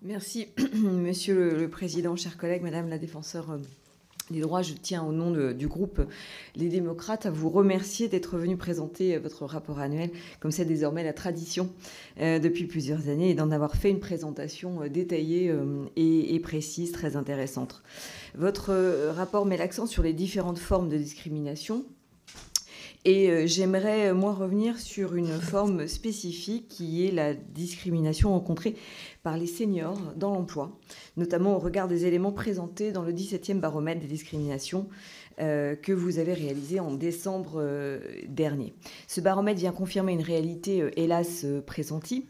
Merci, Monsieur le Président, chers collègues, Madame la Défenseure des droits. Je tiens au nom du groupe Les Démocrates à vous remercier d'être venu présenter votre rapport annuel, comme c'est désormais la tradition depuis plusieurs années, et d'en avoir fait une présentation détaillée et précise, très intéressante. Votre rapport met l'accent sur les différentes formes de discrimination. Et j'aimerais, moi, revenir sur une forme spécifique qui est la discrimination rencontrée par les seniors dans l'emploi, notamment au regard des éléments présentés dans le 17e baromètre des discriminations que vous avez réalisé en décembre dernier. Ce baromètre vient confirmer une réalité, hélas, pressentie.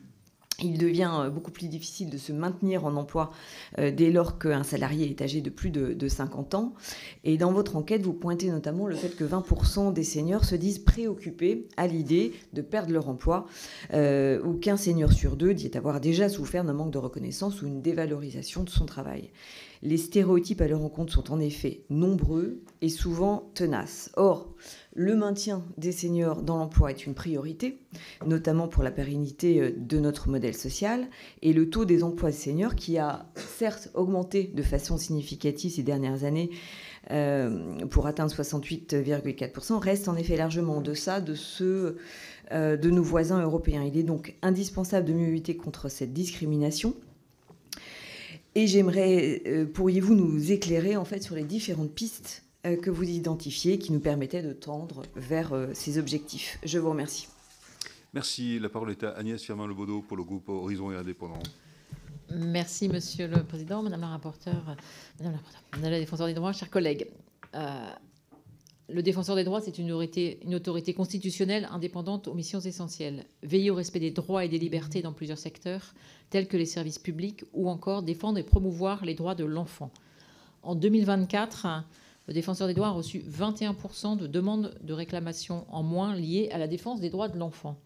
Il devient beaucoup plus difficile de se maintenir en emploi dès lors qu'un salarié est âgé de plus de 50 ans. Et dans votre enquête, vous pointez notamment le fait que 20% des seniors se disent préoccupés à l'idée de perdre leur emploi, ou qu'un senior sur deux dit avoir déjà souffert d'un manque de reconnaissance ou une dévalorisation de son travail. Les stéréotypes à leur encontre sont en effet nombreux et souvent tenaces. Or, le maintien des seniors dans l'emploi est une priorité, notamment pour la pérennité de notre modèle social. Et le taux des emplois seniors, qui a certes augmenté de façon significative ces dernières années pour atteindre 68,4%, reste en effet largement en deçà de ceux de nos voisins européens. Il est donc indispensable de mieux lutter contre cette discrimination. Et pourriez-vous nous éclairer en fait sur les différentes pistes que vous identifiez qui nous permettaient de tendre vers ces objectifs? Je vous remercie. Merci. La parole est à Agnès Firmin-Lebaudot pour le groupe Horizon et Indépendants. Merci, Monsieur le Président, Madame la rapporteure, Madame la Défenseure des droits, chers collègues. Le Défenseur des droits, c'est une autorité constitutionnelle indépendante aux missions essentielles. Veiller au respect des droits et des libertés dans plusieurs secteurs, tels que les services publics, ou encore défendre et promouvoir les droits de l'enfant. En 2024, le Défenseur des droits a reçu 21% de demandes de réclamation en moins liées à la défense des droits de l'enfant.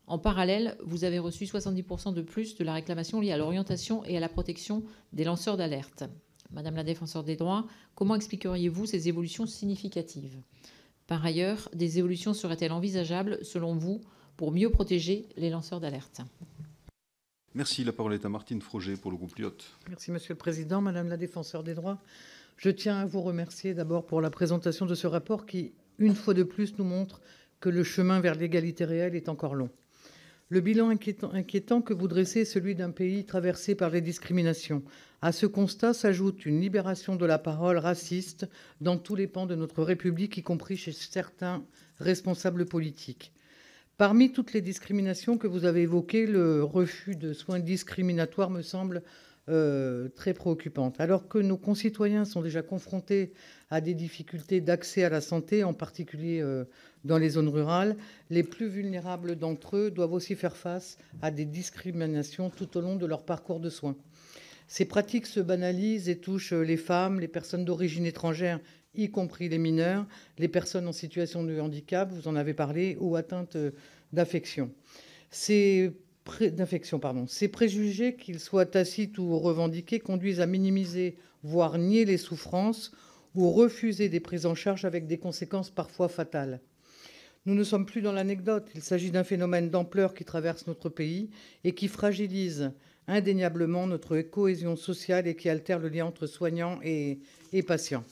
En parallèle, vous avez reçu 70% de plus de la réclamation liée à l'orientation et à la protection des lanceurs d'alerte. Madame la Défenseure des droits, comment expliqueriez-vous ces évolutions significatives? Par ailleurs, des évolutions seraient-elles envisageables, selon vous, pour mieux protéger les lanceurs d'alerte? Merci. La parole est à Martine Froger pour le groupe Lyot. Merci, Monsieur le Président. Madame la Défenseure des droits, je tiens à vous remercier d'abord pour la présentation de ce rapport qui, une fois de plus, nous montre que le chemin vers l'égalité réelle est encore long. Le bilan inquiétant que vous dressez est celui d'un pays traversé par les discriminations. À ce constat s'ajoute une libération de la parole raciste dans tous les pans de notre République, y compris chez certains responsables politiques. Parmi toutes les discriminations que vous avez évoquées, le refus de soins discriminatoires me semble très préoccupante. Alors que nos concitoyens sont déjà confrontés à des difficultés d'accès à la santé, en particulier dans les zones rurales, les plus vulnérables d'entre eux doivent aussi faire face à des discriminations tout au long de leur parcours de soins. Ces pratiques se banalisent et touchent les femmes, les personnes d'origine étrangère, y compris les mineurs, les personnes en situation de handicap, vous en avez parlé, ou atteintes d'affection. Ces préjugés, qu'ils soient tacites ou revendiqués, conduisent à minimiser, voire nier les souffrances ou refuser des prises en charge avec des conséquences parfois fatales. Nous ne sommes plus dans l'anecdote. Il s'agit d'un phénomène d'ampleur qui traverse notre pays et qui fragilise indéniablement notre cohésion sociale et qui altère le lien entre soignants et patients.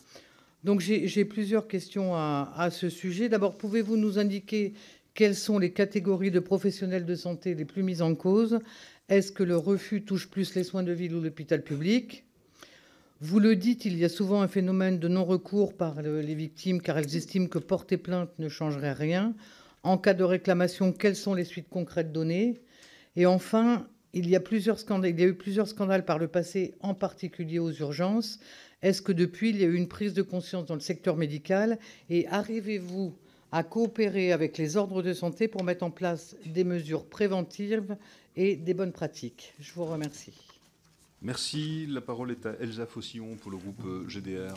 Donc j'ai plusieurs questions à ce sujet. D'abord, pouvez-vous nous indiquer quelles sont les catégories de professionnels de santé les plus mises en cause? Est-ce que le refus touche plus les soins de ville ou l'hôpital public? Vous le dites, il y a souvent un phénomène de non-recours par les victimes car elles estiment que porter plainte ne changerait rien. En cas de réclamation, quelles sont les suites concrètes données? Et enfin, il y a eu plusieurs scandales par le passé, en particulier aux urgences. Est-ce que depuis, il y a eu une prise de conscience dans le secteur médical? Et arrivez-vous à coopérer avec les ordres de santé pour mettre en place des mesures préventives et des bonnes pratiques? Je vous remercie. Merci. La parole est à Elsa Fossillon pour le groupe GDR.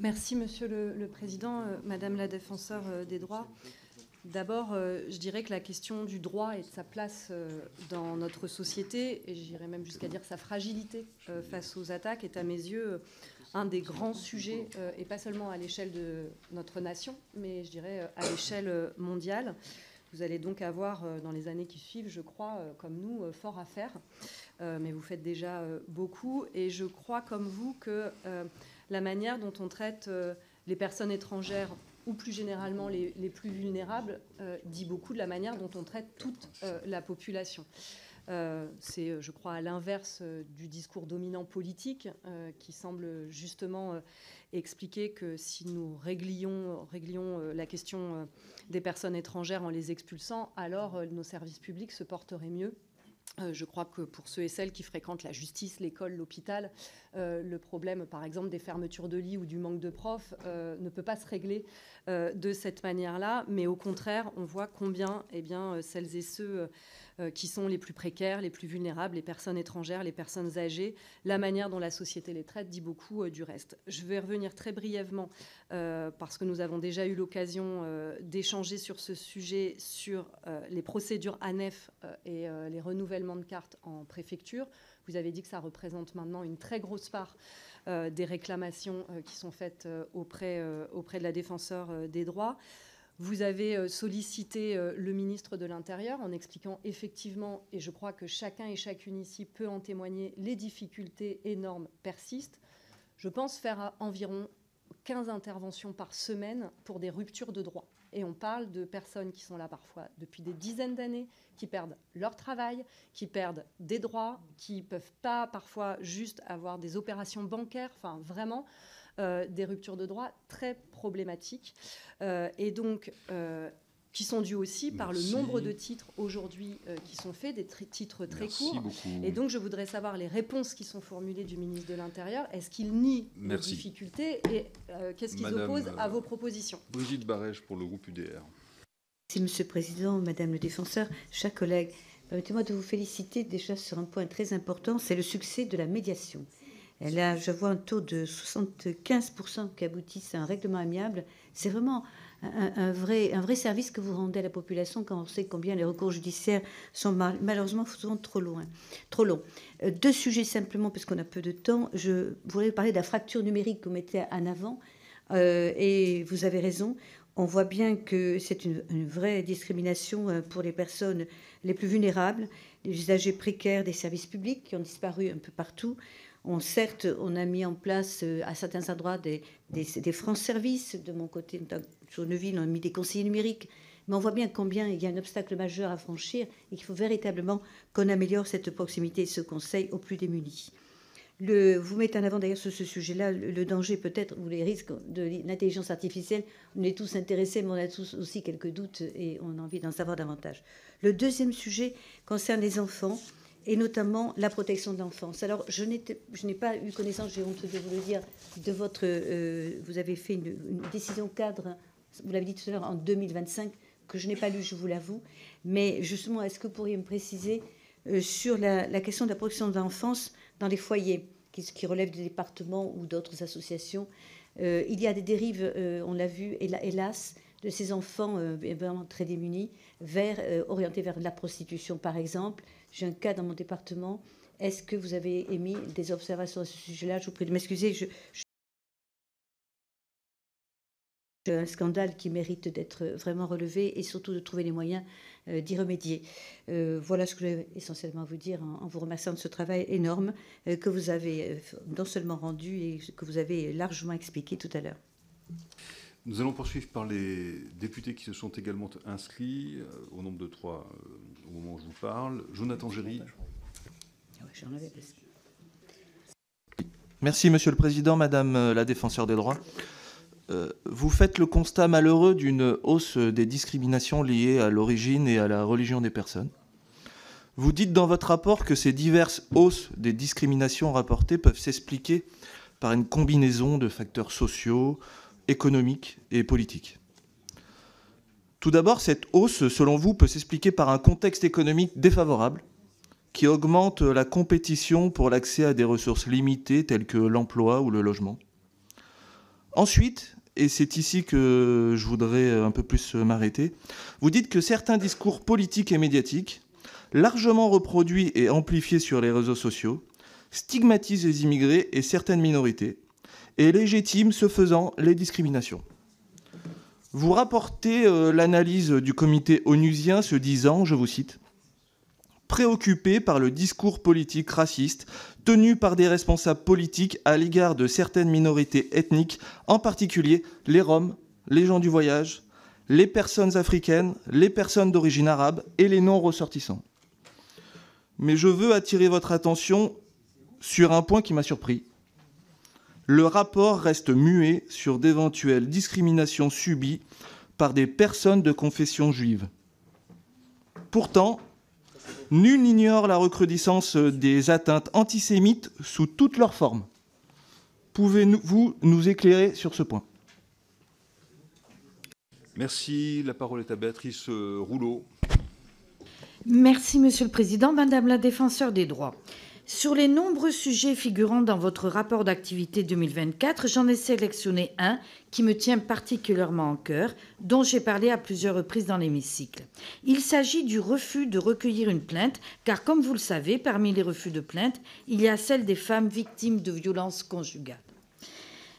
Merci, Monsieur le Président. Madame la Défenseure des droits, d'abord, je dirais que la question du droit et de sa place dans notre société, et j'irais même jusqu'à dire sa fragilité face aux attaques, est à mes yeux un des grands sujets, et pas seulement à l'échelle de notre nation, mais je dirais à l'échelle mondiale. Vous allez donc avoir, dans les années qui suivent, je crois, comme nous, fort à faire. Mais vous faites déjà beaucoup. Et je crois, comme vous, que la manière dont on traite les personnes étrangères, ou plus généralement les plus vulnérables, dit beaucoup de la manière dont on traite toute la population. C'est, je crois, à l'inverse du discours dominant politique qui semble justement expliquer que si nous réglions la question des personnes étrangères en les expulsant, alors nos services publics se porteraient mieux. Je crois que pour ceux et celles qui fréquentent la justice, l'école, l'hôpital, le problème, par exemple, des fermetures de lits ou du manque de profs ne peut pas se régler de cette manière-là. Mais au contraire, on voit combien celles et ceux qui sont les plus précaires, les plus vulnérables, les personnes étrangères, les personnes âgées, la manière dont la société les traite dit beaucoup du reste. Je vais revenir très brièvement, parce que nous avons déjà eu l'occasion d'échanger sur ce sujet, sur les procédures ANEF et les renouvellements de cartes en préfecture. Vous avez dit que ça représente maintenant une très grosse part des réclamations qui sont faites auprès de la Défenseure des droits. Vous avez sollicité le ministre de l'Intérieur en expliquant effectivement, et je crois que chacun et chacune ici peut en témoigner, les difficultés énormes persistent. Je pense faire environ 15 interventions par semaine pour des ruptures de droit. Et on parle de personnes qui sont là parfois depuis des dizaines d'années, qui perdent leur travail, qui perdent des droits, qui ne peuvent pas parfois juste avoir des opérations bancaires, enfin vraiment des ruptures de droit très problématiques. Et donc, qui sont dues aussi par le nombre de titres aujourd'hui qui sont faits, des titres très courts. Beaucoup. Et donc, je voudrais savoir les réponses qui sont formulées du ministre de l'Intérieur. Est-ce qu'il nie les difficultés et qu'est-ce qu'ils opposent à vos propositions? Brigitte Barège pour le groupe UDR. Merci, Monsieur le Président, Madame le Défenseur, chers collègues. Permettez-moi de vous féliciter déjà sur un point très important, c'est le succès de la médiation. Et là, je vois un taux de 75% qui aboutissent à un règlement amiable. C'est vraiment un vrai service que vous rendez à la population quand on sait combien les recours judiciaires sont malheureusement souvent trop longs. Deux sujets simplement, parce qu'on a peu de temps. Je voulais parler de la fracture numérique que vous mettez en avant. Et vous avez raison. On voit bien que c'est une vraie discrimination pour les personnes les plus vulnérables, les usagers précaires des services publics qui ont disparu un peu partout. Certes, on a mis en place à certains endroits des France Service. De mon côté, sur Neuville, on a mis des conseillers numériques. Mais on voit bien combien il y a un obstacle majeur à franchir et qu'il faut véritablement qu'on améliore cette proximité et ce conseil aux plus démunis. Vous mettez en avant d'ailleurs sur ce sujet-là le danger peut-être ou les risques de l'intelligence artificielle. On est tous intéressés, mais on a tous aussi quelques doutes et on a envie d'en savoir davantage. Le deuxième sujet concerne les enfants et notamment la protection de l'enfance. Alors, je n'ai pas eu connaissance, j'ai honte de vous le dire, de votre... vous avez fait une décision cadre, vous l'avez dit tout à l'heure, en 2025, que je n'ai pas lu, je vous l'avoue. Mais justement, est-ce que vous pourriez me préciser sur la question de la protection de l'enfance dans les foyers qui relèvent des départements ou d'autres associations? Il y a des dérives, on l'a vu, hélas, de ces enfants vraiment très démunis, orientés vers la prostitution, par exemple. J'ai un cas dans mon département. Est-ce que vous avez émis des observations à ce sujet-là? Je vous prie de m'excuser. Un scandale qui mérite d'être vraiment relevé et surtout de trouver les moyens d'y remédier. Voilà ce que je voulais essentiellement vous dire en vous remerciant de ce travail énorme que vous avez non seulement rendu et que vous avez largement expliqué tout à l'heure. Nous allons poursuivre par les députés qui se sont également inscrits, au nombre de 3 au moment où je vous parle. Jonathan Géry. Merci, Monsieur le Président, Madame la Défenseure des droits. Vous faites le constat malheureux d'une hausse des discriminations liées à l'origine et à la religion des personnes. Vous dites dans votre rapport que ces diverses hausses des discriminations rapportées peuvent s'expliquer par une combinaison de facteurs sociaux, économiques et politiques. Tout d'abord, cette hausse, selon vous, peut s'expliquer par un contexte économique défavorable qui augmente la compétition pour l'accès à des ressources limitées telles que l'emploi ou le logement. Ensuite, et c'est ici que je voudrais un peu plus m'arrêter, vous dites que certains discours politiques et médiatiques, largement reproduits et amplifiés sur les réseaux sociaux, stigmatisent les immigrés et certaines minorités, et légitiment, ce faisant, les discriminations. Vous rapportez l'analyse du comité onusien se disant, je vous cite, « préoccupé par le discours politique raciste tenu par des responsables politiques à l'égard de certaines minorités ethniques, en particulier les Roms, les gens du voyage, les personnes africaines, les personnes d'origine arabe et les non-ressortissants. » Mais je veux attirer votre attention sur un point qui m'a surpris. Le rapport reste muet sur d'éventuelles discriminations subies par des personnes de confession juive. Pourtant, nul n'ignore la recrudescence des atteintes antisémites sous toutes leurs formes. Pouvez-vous nous éclairer sur ce point? Merci. La parole est à Béatrice Rouleau. Merci, Monsieur le Président. Madame la Défenseure des droits. Sur les nombreux sujets figurant dans votre rapport d'activité 2024, j'en ai sélectionné un qui me tient particulièrement en cœur, dont j'ai parlé à plusieurs reprises dans l'hémicycle. Il s'agit du refus de recueillir une plainte, car comme vous le savez, parmi les refus de plainte, il y a celle des femmes victimes de violences conjugales.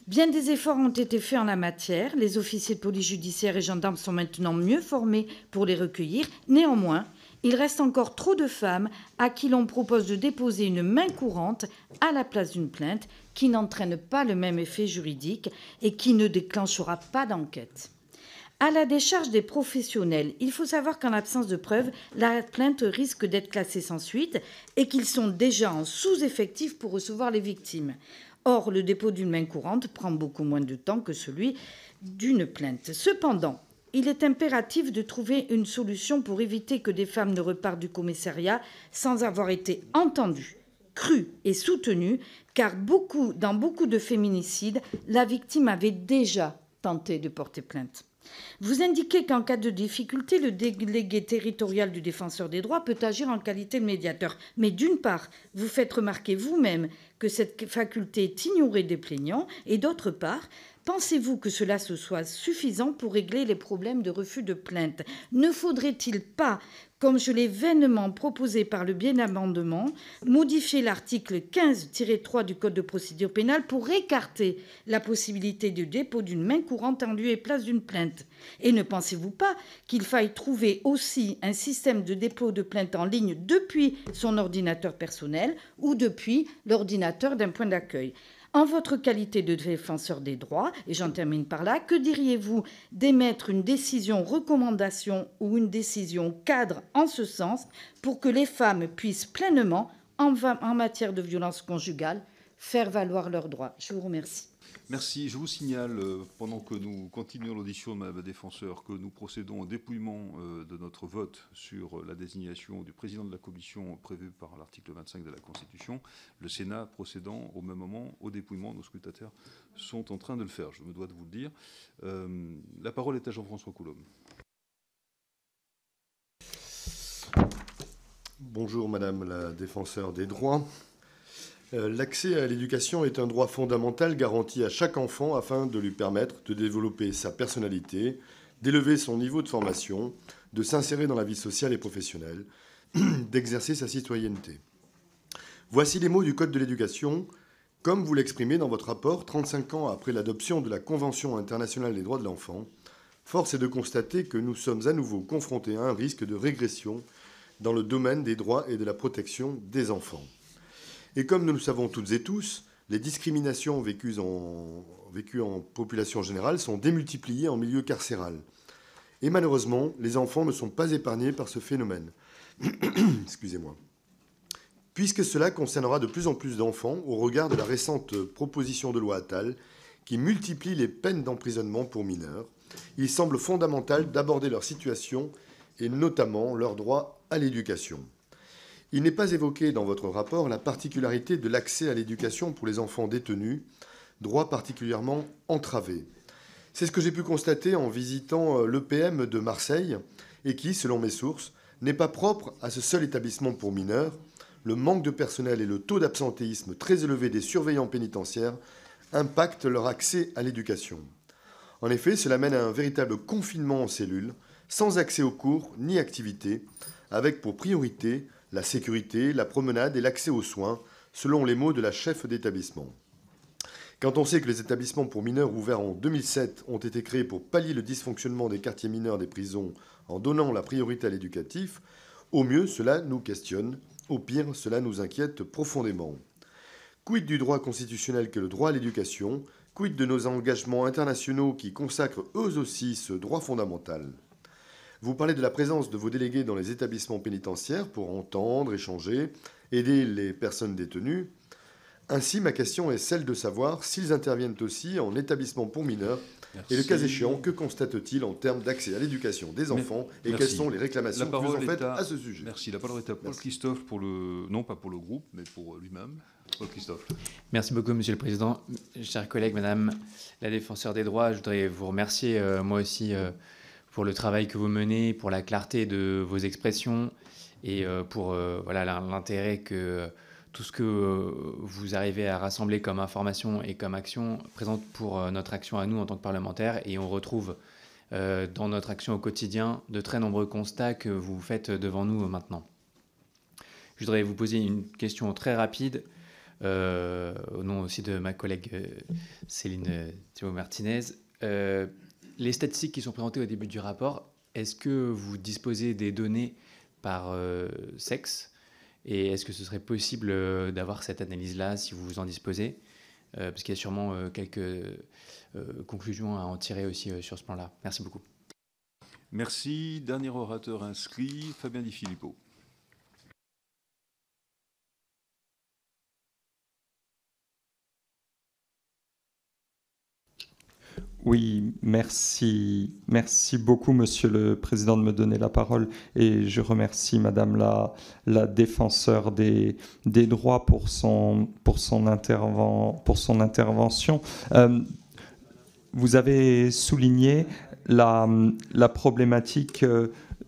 Bien des efforts ont été faits en la matière. Les officiers de police judiciaire et gendarmes sont maintenant mieux formés pour les recueillir. Néanmoins, il reste encore trop de femmes à qui l'on propose de déposer une main courante à la place d'une plainte qui n'entraîne pas le même effet juridique et qui ne déclenchera pas d'enquête. À la décharge des professionnels, il faut savoir qu'en l'absence de preuves, la plainte risque d'être classée sans suite et qu'ils sont déjà en sous-effectif pour recevoir les victimes. Or, le dépôt d'une main courante prend beaucoup moins de temps que celui d'une plainte. Cependant, il est impératif de trouver une solution pour éviter que des femmes ne repartent du commissariat sans avoir été entendues, crues et soutenues, car dans beaucoup de féminicides, la victime avait déjà tenté de porter plainte. Vous indiquez qu'en cas de difficulté, le délégué territorial du défenseur des droits peut agir en qualité de médiateur. Mais d'une part, vous faites remarquer vous-même que cette faculté est ignorée des plaignants, et d'autre part, pensez-vous que cela se soit suffisant pour régler les problèmes de refus de plainte? Ne faudrait-il pas, comme je l'ai vainement proposé par le biais d'amendement, modifier l'article 15-3 du Code de procédure pénale pour écarter la possibilité de dépôt d'une main courante en lieu et place d'une plainte? Et ne pensez-vous pas qu'il faille trouver aussi un système de dépôt de plainte en ligne depuis son ordinateur personnel ou depuis l'ordinateur d'un point d'accueil? En votre qualité de défenseur des droits, et j'en termine par là, que diriez-vous d'émettre une décision recommandation ou une décision cadre en ce sens pour que les femmes puissent pleinement, en matière de violence conjugale, faire valoir leurs droits? Je vous remercie. Merci. Je vous signale, pendant que nous continuons l'audition de Mme la Défenseure, que nous procédons au dépouillement de notre vote sur la désignation du président de la Commission prévue par l'article 25 de la Constitution, le Sénat procédant au même moment au dépouillement. Nos scrutateurs sont en train de le faire, je me dois de vous le dire. La parole est à Jean-François Coulombe. Bonjour Madame la Défenseure des droits. L'accès à l'éducation est un droit fondamental garanti à chaque enfant afin de lui permettre de développer sa personnalité, d'élever son niveau de formation, de s'insérer dans la vie sociale et professionnelle, d'exercer sa citoyenneté. Voici les mots du Code de l'éducation, comme vous l'exprimez dans votre rapport 35 ans après l'adoption de la Convention internationale des droits de l'enfant. Force est de constater que nous sommes à nouveau confrontés à un risque de régression dans le domaine des droits et de la protection des enfants. Et comme nous le savons toutes et tous, les discriminations vécues en population générale sont démultipliées en milieu carcéral. Et malheureusement, les enfants ne sont pas épargnés par ce phénomène. Excusez-moi. Puisque cela concernera de plus en plus d'enfants au regard de la récente proposition de loi Attal qui multiplie les peines d'emprisonnement pour mineurs, il semble fondamental d'aborder leur situation et notamment leur droit à l'éducation. Il n'est pas évoqué dans votre rapport la particularité de l'accès à l'éducation pour les enfants détenus, droit particulièrement entravé. C'est ce que j'ai pu constater en visitant l'EPM de Marseille et qui, selon mes sources, n'est pas propre à ce seul établissement pour mineurs. Le manque de personnel et le taux d'absentéisme très élevé des surveillants pénitentiaires impactent leur accès à l'éducation. En effet, cela mène à un véritable confinement en cellule, sans accès aux cours ni activités, avec pour priorité la sécurité, la promenade et l'accès aux soins, selon les mots de la chef d'établissement. Quand on sait que les établissements pour mineurs ouverts en 2007 ont été créés pour pallier le dysfonctionnement des quartiers mineurs des prisons en donnant la priorité à l'éducatif, au mieux cela nous questionne, au pire cela nous inquiète profondément. Quid du droit constitutionnel que le droit à l'éducation? Quid de nos engagements internationaux qui consacrent eux aussi ce droit fondamental? Vous parlez de la présence de vos délégués dans les établissements pénitentiaires pour entendre, échanger, aider les personnes détenues. Ainsi, ma question est celle de savoir s'ils interviennent aussi en établissement pour mineurs. Merci. Et le cas échéant, que constatent-ils en termes d'accès à l'éducation des enfants et quelles sont les réclamations que vous en faites à ce sujet? Merci. La parole est à Paul Christophe, non pas pour le groupe, mais pour lui-même. Paul Christophe. Merci beaucoup, Monsieur le Président. Chers collègues, Madame la Défenseure des droits, je voudrais vous remercier, moi aussi, pour le travail que vous menez, pour la clarté de vos expressions et pour l'intérêt que tout ce que vous arrivez à rassembler comme information et comme action présente pour notre action à nous en tant que parlementaires. Et on retrouve dans notre action au quotidien de très nombreux constats que vous faites devant nous maintenant. Je voudrais vous poser une question très rapide, au nom aussi de ma collègue Céline Thibault-Martinez. Les statistiques qui sont présentées au début du rapport, est-ce que vous disposez des données par sexe ? Et est-ce que ce serait possible d'avoir cette analyse-là, si vous en disposez? Parce qu'il y a sûrement quelques conclusions à en tirer aussi sur ce plan-là. Merci beaucoup. Merci. Dernier orateur inscrit, Fabien Di Filippo. Oui, merci. Merci beaucoup, Monsieur le Président, de me donner la parole. Et je remercie Madame la Défenseure des droits pour son intervention. Vous avez souligné la problématique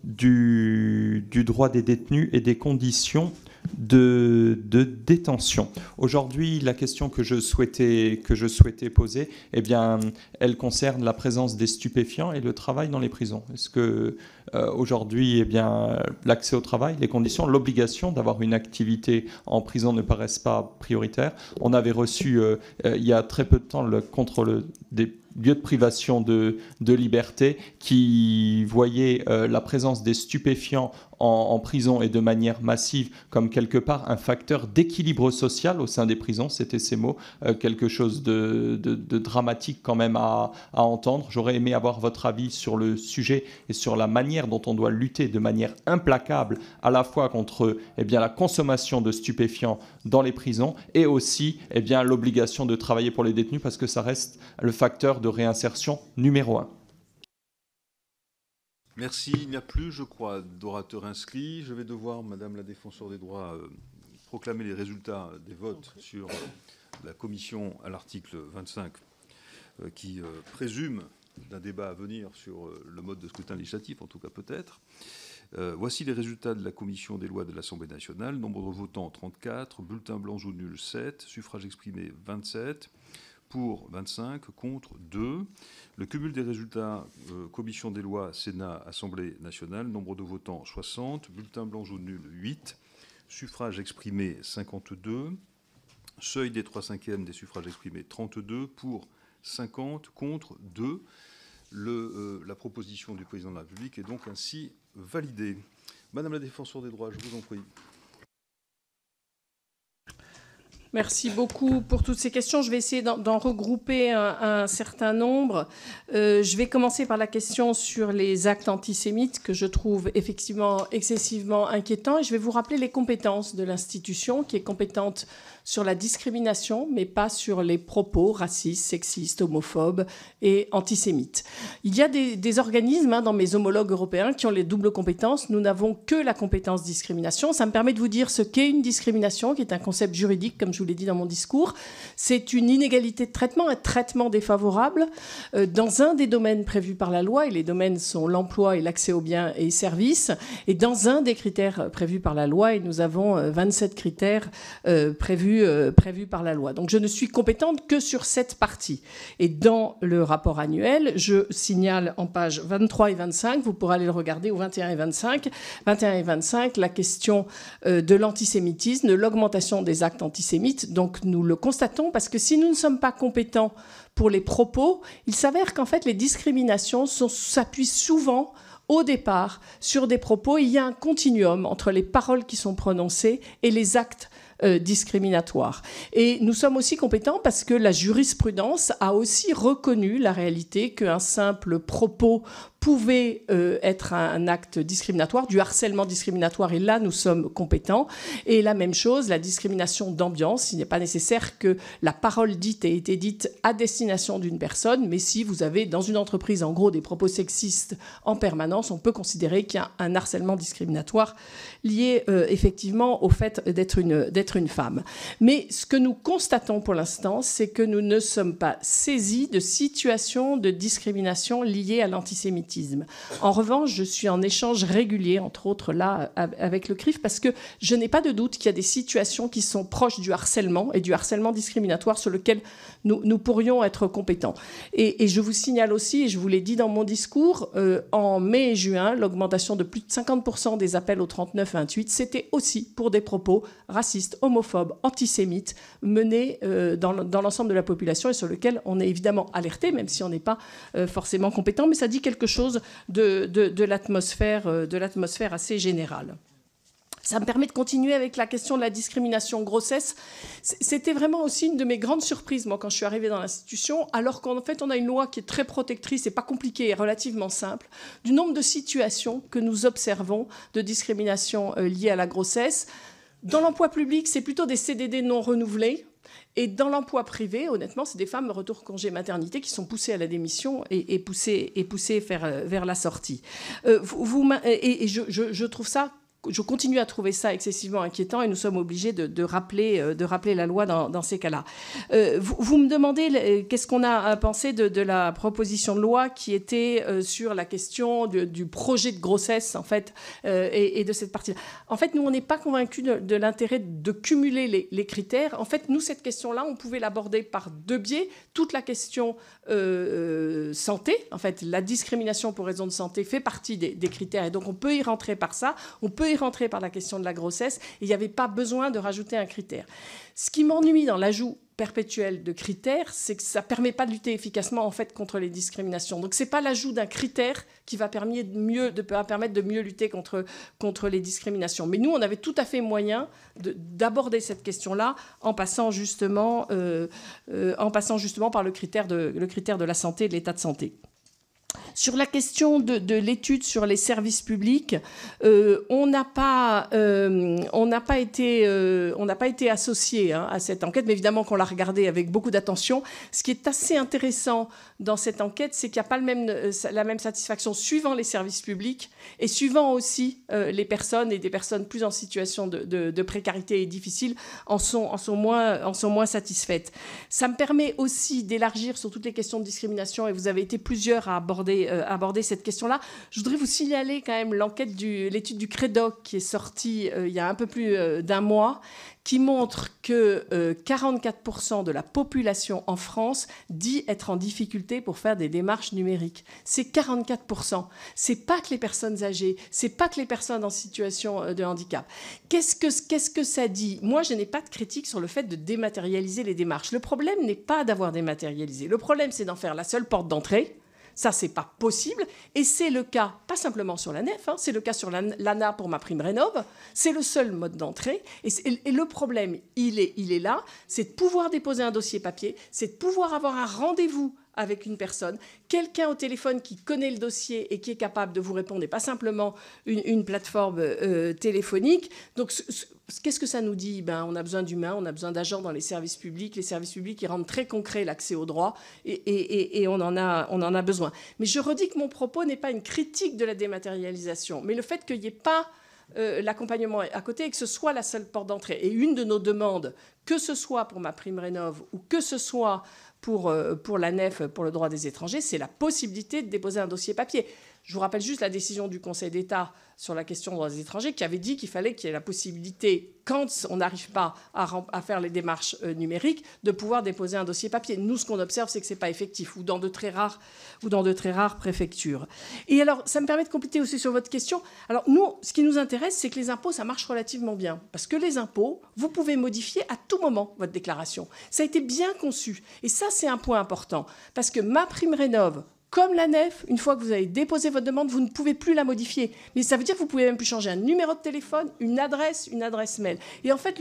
du droit des détenus et des conditions de détention. Aujourd'hui, la question que je souhaitais poser, eh bien, elle concerne la présence des stupéfiants et le travail dans les prisons. Est-ce que aujourd'hui, eh bien, l'accès au travail, les conditions, l'obligation d'avoir une activité en prison ne paraissent pas prioritaires? On avait reçu il y a très peu de temps le contrôle des lieux de privation de liberté qui voyait la présence des stupéfiants en prison et de manière massive comme quelque part un facteur d'équilibre social au sein des prisons. C'était ces mots, quelque chose de dramatique quand même à entendre. J'aurais aimé avoir votre avis sur le sujet et sur la manière dont on doit lutter de manière implacable à la fois contre la consommation de stupéfiants dans les prisons et aussi l'obligation de travailler pour les détenus parce que ça reste le facteur de réinsertion numéro 1. Merci. Il n'y a plus, je crois, d'orateurs inscrits. Je vais devoir, Madame la Défenseure des droits, proclamer les résultats des votes sur la commission à l'article 25 qui présume d'un débat à venir sur le mode de scrutin législatif, en tout cas peut-être. Voici les résultats de la commission des lois de l'Assemblée nationale. Nombre de votants 34, bulletins blancs ou nuls 7, suffrages exprimés 27, pour 25, contre 2. Le cumul des résultats, commission des lois, Sénat, Assemblée nationale, nombre de votants 60, bulletins blancs ou nuls 8, suffrages exprimés 52, seuil des 3/5 des suffrages exprimés 32, pour 50, contre 2. La proposition du Président de la République est donc ainsi validée. Madame la Défenseure des droits, je vous en prie. Merci beaucoup pour toutes ces questions. Je vais essayer d'en regrouper un certain nombre. Je vais commencer par la question sur les actes antisémites que je trouve effectivement excessivement inquiétants. Et je vais vous rappeler les compétences de l'institution qui est compétente sur la discrimination, mais pas sur les propos racistes, sexistes, homophobes et antisémites. Il y a des organismes dans mes homologues européens qui ont les doubles compétences. Nous n'avons que la compétence discrimination. Ça me permet de vous dire ce qu'est une discrimination, qui est un concept juridique, comme je vous vous l'ai dit dans mon discours. C'est une inégalité de traitement, un traitement défavorable dans un des domaines prévus par la loi, et les domaines sont l'emploi et l'accès aux biens et services, et dans un des critères prévus par la loi, et nous avons 27 critères prévus par la loi. Donc je ne suis compétente que sur cette partie. Et dans le rapport annuel, je signale en page 23 et 25, vous pourrez aller le regarder, ou 21 et 25, la question de l'antisémitisme, de l'augmentation des actes antisémites. Donc nous le constatons, parce que si nous ne sommes pas compétents pour les propos, il s'avère qu'en fait les discriminations s'appuient souvent au départ sur des propos. Il y a un continuum entre les paroles qui sont prononcées et les actes discriminatoires. Et nous sommes aussi compétents parce que la jurisprudence a aussi reconnu la réalité qu'un simple propos pouvait être un acte discriminatoire, du harcèlement discriminatoire, et là nous sommes compétents. Et la même chose, la discrimination d'ambiance, il n'est pas nécessaire que la parole dite ait été dite à destination d'une personne, mais si vous avez dans une entreprise en gros des propos sexistes en permanence, on peut considérer qu'il y a un harcèlement discriminatoire lié effectivement au fait d'être une femme. Mais ce que nous constatons pour l'instant, c'est que nous ne sommes pas saisis de situations de discrimination liées à l'antisémitisme. En revanche, je suis en échange régulier, entre autres là, avec le CRIF, parce que je n'ai pas de doute qu'il y a des situations qui sont proches du harcèlement et du harcèlement discriminatoire sur lequel nous pourrions être compétents. Et je vous signale aussi, et je vous l'ai dit dans mon discours, en mai et juin, l'augmentation de plus de 50% des appels au 3928, c'était aussi pour des propos racistes, homophobes, antisémites, menés dans l'ensemble de la population, et sur lesquels on est évidemment alerté, même si on n'est pas forcément compétent, mais ça dit quelque chose de l'atmosphère assez générale. Ça me permet de continuer avec la question de la discrimination grossesse. C'était vraiment aussi une de mes grandes surprises, moi, quand je suis arrivée dans l'institution, alors qu'en fait, on a une loi qui est très protectrice et pas compliquée et relativement simple, du nombre de situations que nous observons de discrimination liée à la grossesse. Dans l'emploi public, c'est plutôt des CDD non renouvelés. Et dans l'emploi privé, honnêtement, c'est des femmes retour congé maternité qui sont poussées à la démission et poussées vers la sortie. Je trouve ça... Je continue à trouver ça excessivement inquiétant, et nous sommes obligés de rappeler la loi dans ces cas-là. Vous me demandez qu'est-ce qu'on a pensé de la proposition de loi qui était sur la question du projet de grossesse, en fait, et de cette partie-là. En fait, nous, on n'est pas convaincus de l'intérêt de cumuler les critères. En fait, nous, cette question-là, on pouvait l'aborder par deux biais. Toute la question santé, en fait, la discrimination pour raison de santé fait partie des critères, et donc on peut y rentrer par ça, on peut y rentrer par la question de la grossesse, et il n'y avait pas besoin de rajouter un critère. Ce qui m'ennuie dans l'ajout perpétuel de critères, c'est que ça ne permet pas de lutter efficacement en fait contre les discriminations. Donc ce n'est pas l'ajout d'un critère qui va permettre de mieux lutter contre les discriminations. Mais nous, on avait tout à fait moyen d'aborder cette question-là en passant justement par le critère de la santé et de l'état de santé. Sur la question de l'étude sur les services publics, on n'a pas été associé à cette enquête, mais évidemment qu'on l'a regardée avec beaucoup d'attention. Ce qui est assez intéressant dans cette enquête, c'est qu'il n'y a pas la même satisfaction suivant les services publics et suivant aussi les personnes, et des personnes plus en situation de précarité et difficile en sont moins satisfaites. Ça me permet aussi d'élargir sur toutes les questions de discrimination, et vous avez été plusieurs à aborder cette question-là. Je voudrais vous signaler quand même l'étude du CREDOC qui est sortie il y a un peu plus d'un mois, qui montre que 44% de la population en France dit être en difficulté pour faire des démarches numériques. C'est 44%. C'est pas que les personnes âgées, c'est pas que les personnes en situation de handicap. Qu'est-ce que ça dit ? Moi, je n'ai pas de critique sur le fait de dématérialiser les démarches. Le problème n'est pas d'avoir dématérialisé. Le problème, c'est d'en faire la seule porte d'entrée. Ça, c'est pas possible. Et c'est le cas, pas simplement sur la nef, c'est le cas sur l'ANA pour ma prime rénov'. C'est le seul mode d'entrée. Et le problème, il est là. C'est de pouvoir déposer un dossier papier. C'est de pouvoir avoir un rendez-vous avec une personne, quelqu'un au téléphone qui connaît le dossier et qui est capable de vous répondre, et pas simplement une plateforme téléphonique. Donc, qu'est-ce que ça nous dit ? On a besoin d'humains, on a besoin d'agents dans les services publics qui rendent très concret l'accès aux droits, et on en a besoin. Mais je redis que mon propos n'est pas une critique de la dématérialisation, mais le fait qu'il n'y ait pas l'accompagnement à côté et que ce soit la seule porte d'entrée. Et une de nos demandes, que ce soit pour MaPrimeRénov' ou que ce soit pour la NEF, pour le droit des étrangers, c'est la possibilité de déposer un dossier papier. Je vous rappelle juste la décision du Conseil d'État sur la question des droits des étrangers qui avait dit qu'il fallait qu'il y ait la possibilité, quand on n'arrive pas à faire les démarches numériques, de pouvoir déposer un dossier papier. Nous, ce qu'on observe, c'est que ce n'est pas effectif, ou dans de très rares préfectures. Et alors, ça me permet de compléter aussi sur votre question. Alors, nous, ce qui nous intéresse, c'est que les impôts, ça marche relativement bien. Parce que les impôts, vous pouvez modifier à tout moment votre déclaration. Ça a été bien conçu. Et ça, c'est un point important. Parce que MaPrimeRénov', comme la NEF, une fois que vous avez déposé votre demande, vous ne pouvez plus la modifier. Mais ça veut dire que vous pouvez même plus changer un numéro de téléphone, une adresse mail. Et en fait,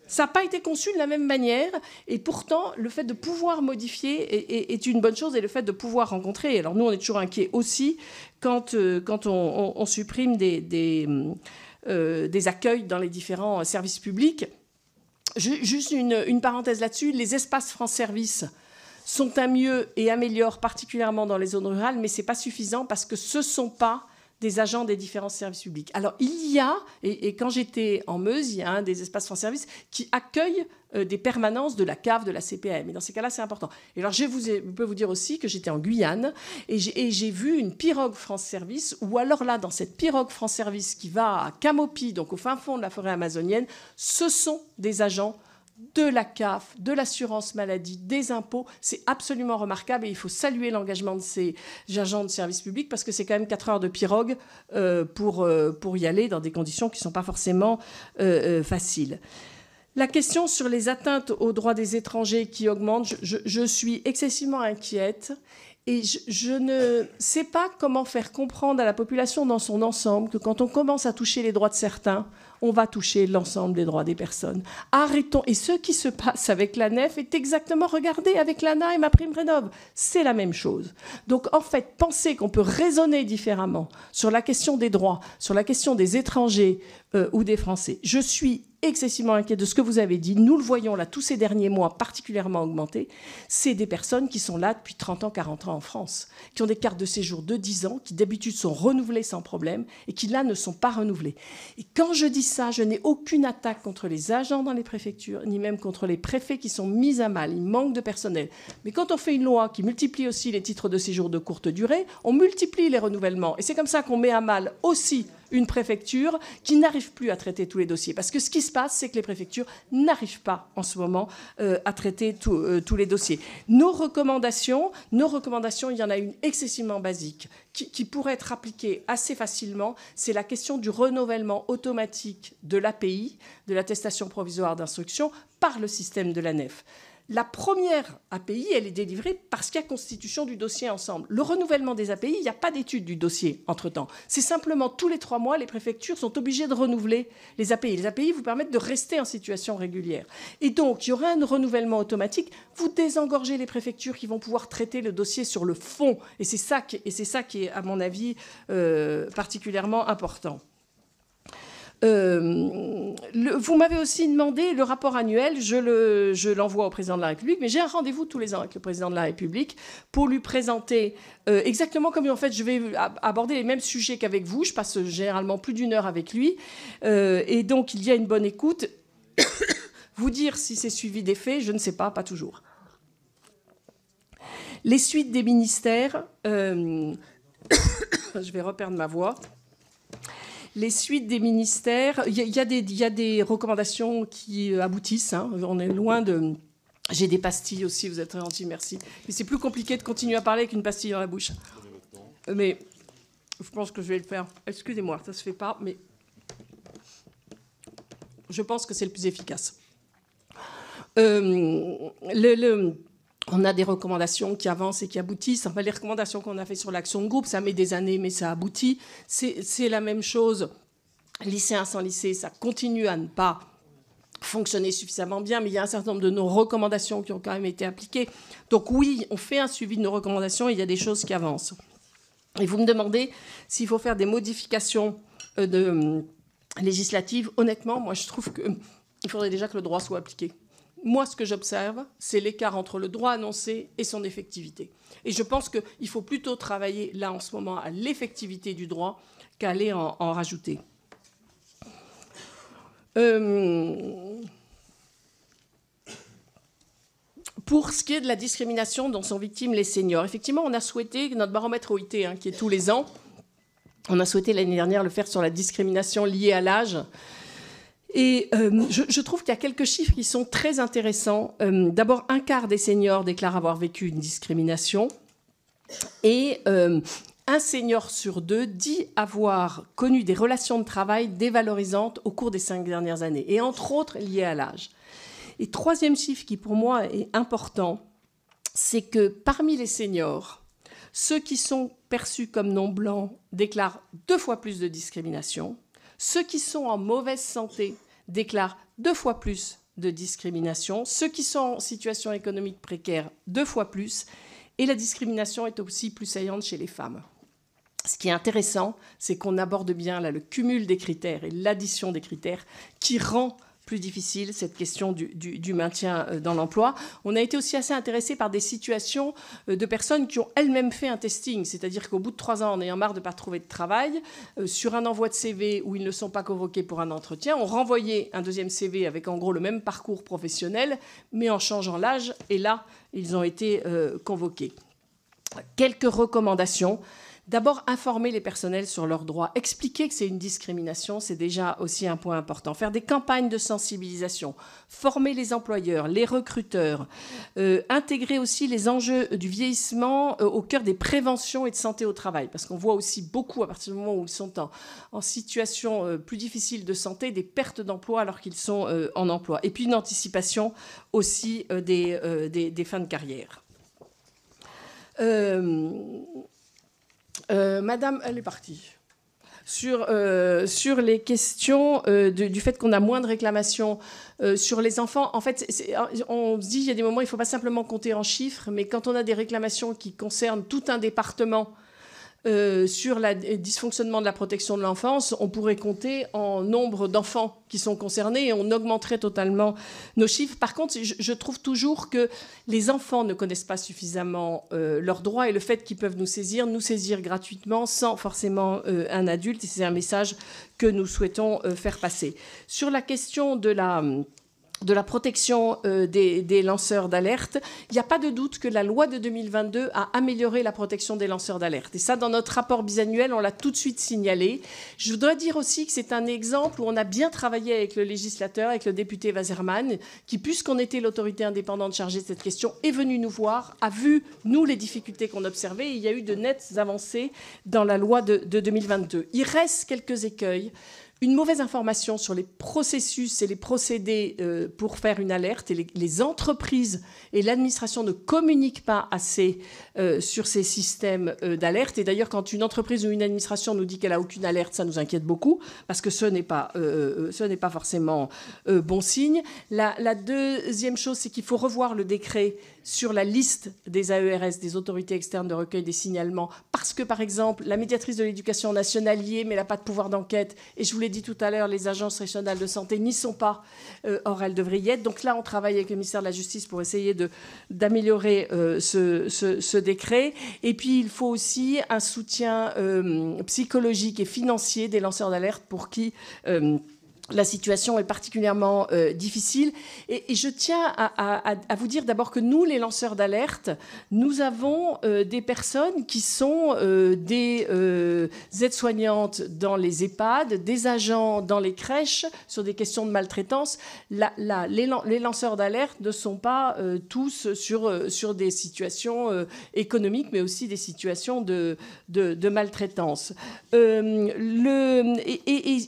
ça n'a pas été conçu de la même manière. Et pourtant, le fait de pouvoir modifier est une bonne chose. Et le fait de pouvoir rencontrer... Alors nous, on est toujours inquiets aussi quand on supprime des accueils dans les différents services publics. Juste une parenthèse là-dessus. Les espaces France Service sont un mieux et améliorent particulièrement dans les zones rurales, mais ce n'est pas suffisant parce que ce ne sont pas des agents des différents services publics. Alors, il y a, et quand j'étais en Meuse, il y a un des espaces France Service qui accueille des permanences de la CAF, de la CPAM. Et dans ces cas-là, c'est important. Et alors, je peux vous dire aussi que j'étais en Guyane et j'ai vu une pirogue France Service, ou alors là, dans cette pirogue France Service qui va à Camopi, donc au fin fond de la forêt amazonienne, ce sont des agents de la CAF, de l'assurance maladie, des impôts. C'est absolument remarquable et il faut saluer l'engagement de ces agents de service public parce que c'est quand même 4 heures de pirogue pour y aller dans des conditions qui ne sont pas forcément faciles. La question sur les atteintes aux droits des étrangers qui augmentent, je suis excessivement inquiète. Et je ne sais pas comment faire comprendre à la population dans son ensemble que quand on commence à toucher les droits de certains, on va toucher l'ensemble des droits des personnes. Arrêtons. Et ce qui se passe avec la NEF est exactement, regardez, avec l'ANA et MaPrimeRénov'. C'est la même chose. Donc, en fait, penser qu'on peut raisonner différemment sur la question des droits, sur la question des étrangers ou des Français. Je suis excessivement inquiet de ce que vous avez dit. Nous le voyons là, tous ces derniers mois, particulièrement augmenté. C'est des personnes qui sont là depuis 30 ans, 40 ans en France, qui ont des cartes de séjour de 10 ans, qui d'habitude sont renouvelées sans problème et qui là ne sont pas renouvelées. Et quand je dis ça, je n'ai aucune attaque contre les agents dans les préfectures, ni même contre les préfets qui sont mis à mal. Il manque de personnel. Mais quand on fait une loi qui multiplie aussi les titres de séjour de courte durée, on multiplie les renouvellements. Et c'est comme ça qu'on met à mal aussi une préfecture qui n'arrive plus à traiter tous les dossiers. Parce que ce qui se passe, c'est que les préfectures n'arrivent pas en ce moment à traiter tous les dossiers. Nos recommandations, il y en a une excessivement basique qui pourrait être appliquée assez facilement. C'est la question du renouvellement automatique de l'API, de l'attestation provisoire d'instruction, par le système de la NEF. La première API, elle est délivrée parce qu'il y a constitution du dossier ensemble. Le renouvellement des API, il n'y a pas d'étude du dossier entre-temps. C'est simplement tous les 3 mois, les préfectures sont obligées de renouveler les API. Les API vous permettent de rester en situation régulière. Et donc, il y aura un renouvellement automatique. Vous désengorgez les préfectures qui vont pouvoir traiter le dossier sur le fond. Et c'est ça qui est, à mon avis, particulièrement important. Vous m'avez aussi demandé le rapport annuel, je l'envoie au président de la République, mais j'ai un rendez-vous tous les ans avec le président de la République pour lui présenter exactement comme en fait je vais aborder les mêmes sujets qu'avec vous. Je passe généralement plus d'1 heure avec lui et donc il y a une bonne écoute. Vous dire si c'est suivi des faits, je ne sais pas toujours. Les suites des ministères, je vais reperdre ma voix. Les suites des ministères, il y a des recommandations qui aboutissent. Hein. On est loin de... J'ai des pastilles aussi, vous êtes très gentils, merci. Mais c'est plus compliqué de continuer à parler avec une pastille dans la bouche. Mais je pense que je vais le faire. Excusez-moi, ça ne se fait pas, mais je pense que c'est le plus efficace. On a des recommandations qui avancent et qui aboutissent. Enfin, les recommandations qu'on a faites sur l'action de groupe, ça met des années, mais ça aboutit. C'est la même chose. Lycéens sans lycée, ça continue à ne pas fonctionner suffisamment bien, mais il y a un certain nombre de nos recommandations qui ont quand même été appliquées. Donc oui, on fait un suivi de nos recommandations et il y a des choses qui avancent. Et vous me demandez s'il faut faire des modifications législatives. Honnêtement, moi, je trouve qu'il faudrait déjà que le droit soit appliqué. Moi, ce que j'observe, c'est l'écart entre le droit annoncé et son effectivité. Et je pense qu'il faut plutôt travailler, là, en ce moment, à l'effectivité du droit qu'à aller en rajouter. Pour ce qui est de la discrimination dont sont victimes les seniors, effectivement, on a souhaité, notre baromètre OIT, hein, qui est tous les ans, on a souhaité l'année dernière le faire sur la discrimination liée à l'âge. Et je trouve qu'il y a quelques chiffres qui sont très intéressants. D'abord, 1/4 des seniors déclarent avoir vécu une discrimination. Et un senior sur 2 dit avoir connu des relations de travail dévalorisantes au cours des 5 dernières années, et entre autres liées à l'âge. Et troisième chiffre qui pour moi est important, c'est que parmi les seniors, ceux qui sont perçus comme non blancs déclarent 2 fois plus de discrimination. Ceux qui sont en mauvaise santé déclarent 2 fois plus de discrimination. Ceux qui sont en situation économique précaire, 2 fois plus. Et la discrimination est aussi plus saillante chez les femmes. Ce qui est intéressant, c'est qu'on aborde bien là, le cumul des critères et l'addition des critères qui rend plus difficile cette question du maintien dans l'emploi. On a été aussi assez intéressé par des situations de personnes qui ont elles-mêmes fait un testing, c'est-à-dire qu'au bout de 3 ans, en ayant marre de ne pas trouver de travail, sur un envoi de CV où ils ne sont pas convoqués pour un entretien, on renvoyait un deuxième CV avec en gros le même parcours professionnel, mais en changeant l'âge, et là, ils ont été convoqués. Quelques recommandations. D'abord, informer les personnels sur leurs droits. Expliquer que c'est une discrimination, c'est déjà aussi un point important. Faire des campagnes de sensibilisation. Former les employeurs, les recruteurs. Intégrer aussi les enjeux du vieillissement au cœur des préventions et de santé au travail. Parce qu'on voit aussi beaucoup, à partir du moment où ils sont en situation plus difficile de santé, des pertes d'emploi alors qu'ils sont en emploi. Et puis une anticipation aussi des fins de carrière. Madame, elle est partie. Sur les questions du fait qu'on a moins de réclamations sur les enfants, en fait, on se dit, il y a des moments, il ne faut pas simplement compter en chiffres, mais quand on a des réclamations qui concernent tout un département sur le dysfonctionnement de la protection de l'enfance, on pourrait compter en nombre d'enfants qui sont concernés et on augmenterait totalement nos chiffres. Par contre, je trouve toujours que les enfants ne connaissent pas suffisamment leurs droits et le fait qu'ils peuvent nous saisir gratuitement sans forcément un adulte. Et c'est un message que nous souhaitons faire passer. Sur la question de la protection des lanceurs d'alerte, il n'y a pas de doute que la loi de 2022 a amélioré la protection des lanceurs d'alerte. Et ça, dans notre rapport bisannuel, on l'a tout de suite signalé. Je voudrais dire aussi que c'est un exemple où on a bien travaillé avec le législateur, avec le député Waserman, qui, puisqu'on était l'autorité indépendante chargée de cette question, est venu nous voir, a vu, nous, les difficultés qu'on observait, et il y a eu de nettes avancées dans la loi de 2022. Il reste quelques écueils. Une mauvaise information sur les processus et les procédés pour faire une alerte. Et les entreprises et l'administration ne communiquent pas assez sur ces systèmes d'alerte. Et d'ailleurs, quand une entreprise ou une administration nous dit qu'elle n'a aucune alerte, ça nous inquiète beaucoup, parce que ce n'est pas forcément bon signe. La deuxième chose, c'est qu'il faut revoir le décret sur la liste des AERS, des autorités externes de recueil des signalements, parce que, par exemple, la médiatrice de l'éducation nationale y est, mais elle n'a pas de pouvoir d'enquête. Et je vous l'ai dit tout à l'heure, les agences régionales de santé n'y sont pas. Or, elles devraient y être. Donc là, on travaille avec le ministère de la Justice pour essayer d'améliorer ce décret. Et puis, il faut aussi un soutien psychologique et financier des lanceurs d'alerte pour qui la situation est particulièrement difficile. Et je tiens à vous dire d'abord que nous, les lanceurs d'alerte, nous avons des personnes qui sont des aides-soignantes dans les EHPAD, des agents dans les crèches sur des questions de maltraitance. Les lanceurs d'alerte ne sont pas tous sur des situations économiques, mais aussi des situations de maltraitance. Et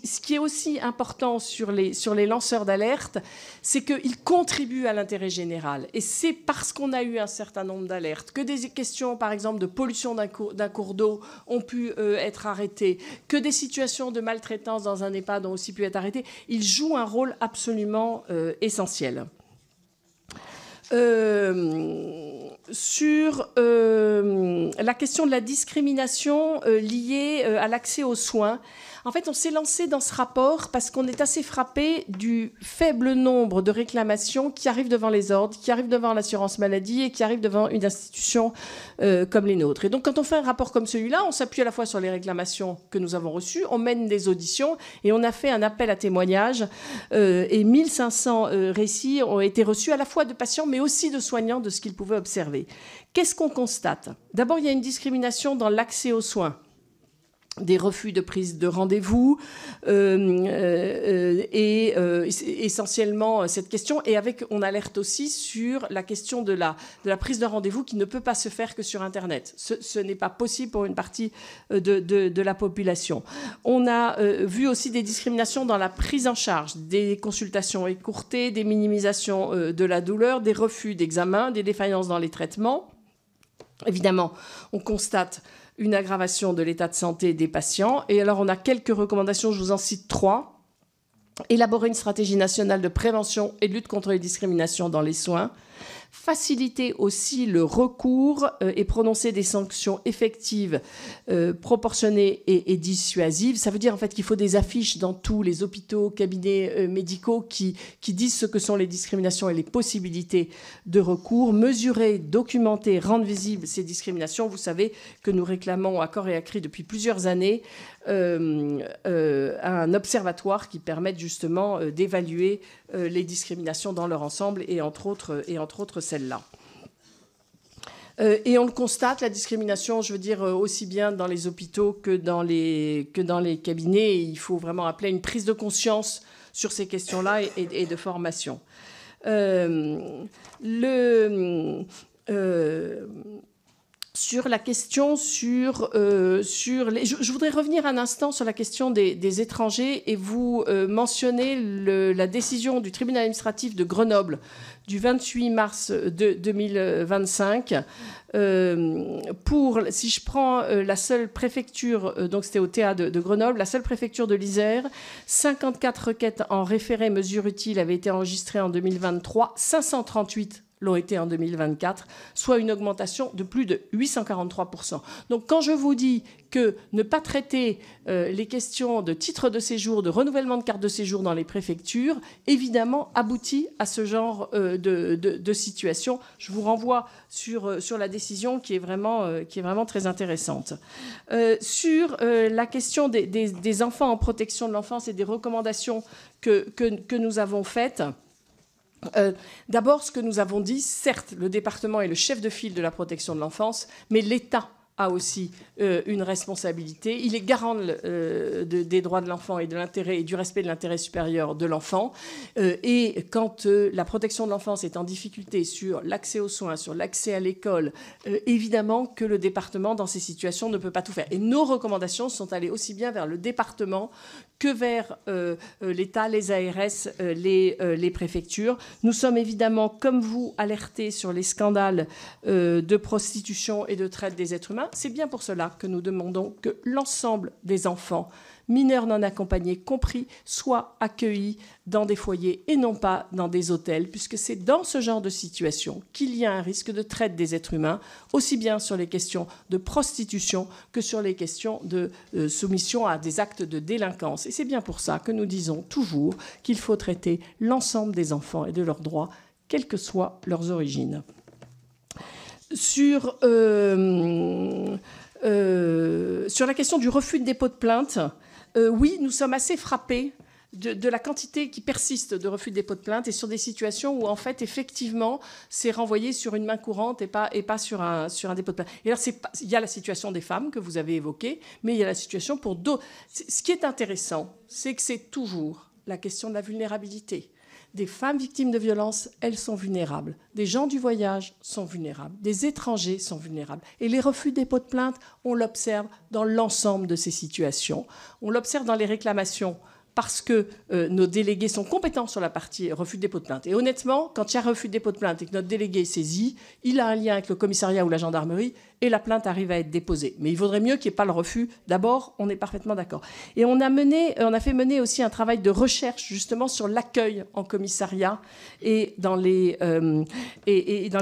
ce qui est aussi important sur les lanceurs d'alerte, c'est qu'ils contribuent à l'intérêt général. Et c'est parce qu'on a eu un certain nombre d'alertes que des questions, par exemple, de pollution d'un cours d'eau ont pu être arrêtées, que des situations de maltraitance dans un EHPAD ont aussi pu être arrêtées. Ils jouent un rôle absolument essentiel. Sur la question de la discrimination liée à l'accès aux soins, En fait, on s'est lancé dans ce rapport parce qu'on est assez frappé du faible nombre de réclamations qui arrivent devant les ordres, qui arrivent devant l'assurance maladie et qui arrivent devant une institution comme les nôtres. Et donc, quand on fait un rapport comme celui-là, on s'appuie à la fois sur les réclamations que nous avons reçues, on mène des auditions et on a fait un appel à témoignages et 1500 récits ont été reçus à la fois de patients mais aussi de soignants de ce qu'ils pouvaient observer. Qu'est-ce qu'on constate? D'abord, il y a une discrimination dans l'accès aux soins, des refus de prise de rendez-vous et essentiellement cette question. Et on alerte aussi sur la question de la prise de rendez-vous qui ne peut pas se faire que sur Internet. Ce n'est pas possible pour une partie de la population. On a vu aussi des discriminations dans la prise en charge, des consultations écourtées, des minimisations de la douleur, des refus d'examen, des défaillances dans les traitements. Évidemment, on constate une aggravation de l'état de santé des patients. Et alors, on a quelques recommandations, je vous en cite 3. Élaborer une stratégie nationale de prévention et de lutte contre les discriminations dans les soins. Faciliter aussi le recours et prononcer des sanctions effectives, proportionnées et dissuasives. Ça veut dire en fait qu'il faut des affiches dans tous les hôpitaux, cabinets médicaux qui disent ce que sont les discriminations et les possibilités de recours. Mesurer, documenter, rendre visibles ces discriminations. Vous savez que nous réclamons à corps et à cri depuis plusieurs années un observatoire qui permette justement d'évaluer les discriminations dans leur ensemble et entre autres celle-là. Et on le constate, la discrimination, je veux dire, aussi bien dans les hôpitaux que dans les cabinets. Et il faut vraiment appeler à une prise de conscience sur ces questions-là et de formation. Sur la question je voudrais revenir un instant sur la question des étrangers et vous mentionnez la décision du tribunal administratif de Grenoble du 28 mars 2025 si je prends la seule préfecture, donc c'était au TA de Grenoble, la seule préfecture de l'Isère, 54 requêtes en référé mesures utiles avaient été enregistrées en 2023, 538 l'ont été en 2024, soit une augmentation de plus de 843%. Donc quand je vous dis que ne pas traiter les questions de titre de séjour, de renouvellement de carte de séjour dans les préfectures, évidemment aboutit à ce genre de situation. Je vous renvoie sur la décision qui est vraiment très intéressante. Sur la question des enfants en protection de l'enfance et des recommandations que nous avons faites, d'abord, ce que nous avons dit, certes, le département est le chef de file de la protection de l'enfance, mais l'État a aussi une responsabilité. Il est garant des droits de l'enfant et de l'intérêt et du respect de l'intérêt supérieur de l'enfant. Et quand la protection de l'enfance est en difficulté sur l'accès aux soins, sur l'accès à l'école, évidemment que le département, dans ces situations, ne peut pas tout faire. Et nos recommandations sont allées aussi bien vers le département que vers l'État, les ARS, les préfectures. Nous sommes évidemment, comme vous, alertés sur les scandales de prostitution et de traite des êtres humains. C'est bien pour cela que nous demandons que l'ensemble des enfants, mineurs non accompagnés compris, soient accueillis dans des foyers et non pas dans des hôtels, puisque c'est dans ce genre de situation qu'il y a un risque de traite des êtres humains, aussi bien sur les questions de prostitution que sur les questions de soumission à des actes de délinquance. Et c'est bien pour ça que nous disons toujours qu'il faut traiter l'ensemble des enfants et de leurs droits, quelles que soient leurs origines. Sur la question du refus de dépôt de plainte, oui, nous sommes assez frappés de la quantité qui persiste de refus de dépôt de plainte et sur des situations où, en fait, effectivement, c'est renvoyé sur une main courante et pas sur un dépôt de plainte. Et alors, il y a la situation des femmes que vous avez évoquée, mais il y a la situation pour d'autres. Ce qui est intéressant, c'est que c'est toujours la question de la vulnérabilité. Des femmes victimes de violences, elles sont vulnérables. Des gens du voyage sont vulnérables. Des étrangers sont vulnérables. Et les refus de dépôt de plainte, on l'observe dans l'ensemble de ces situations. On l'observe dans les réclamations parce que nos délégués sont compétents sur la partie refus de dépôt de plainte. Et honnêtement, quand il y a refus de dépôt de plainte et que notre délégué est saisi, il a un lien avec le commissariat ou la gendarmerie et la plainte arrive à être déposée. Mais il vaudrait mieux qu'il n'y ait pas le refus. D'abord, on est parfaitement d'accord. Et on a fait mener aussi un travail de recherche justement sur l'accueil en commissariat et dans les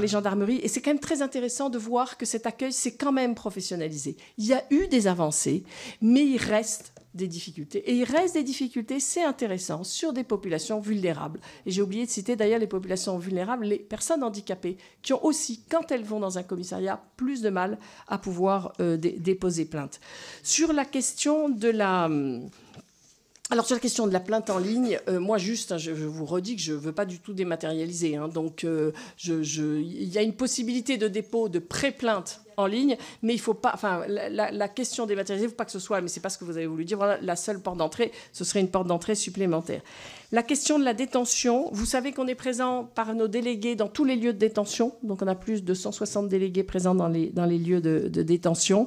gendarmeries. Et c'est quand même très intéressant de voir que cet accueil s'est quand même professionnalisé. Il y a eu des avancées, mais il reste des difficultés. Et il reste des difficultés, c'est intéressant, sur des populations vulnérables. Et j'ai oublié de citer d'ailleurs les populations vulnérables, les personnes handicapées, qui ont aussi, quand elles vont dans un commissariat, plus de mal à pouvoir déposer plainte. Sur la question de la... Alors, sur la question de la plainte en ligne, moi, juste, je vous redis que je ne veux pas du tout dématérialiser. Donc, il y a une possibilité de dépôt de pré-plainte en ligne, mais il ne faut pas... Enfin, la question dématérialisée, il ne faut pas que ce soit... Mais ce n'est pas ce que vous avez voulu dire. Voilà, la seule porte d'entrée, ce serait une porte d'entrée supplémentaire. La question de la détention, vous savez qu'on est présent par nos délégués dans tous les lieux de détention. Donc, on a plus de 160 délégués présents dans les lieux de détention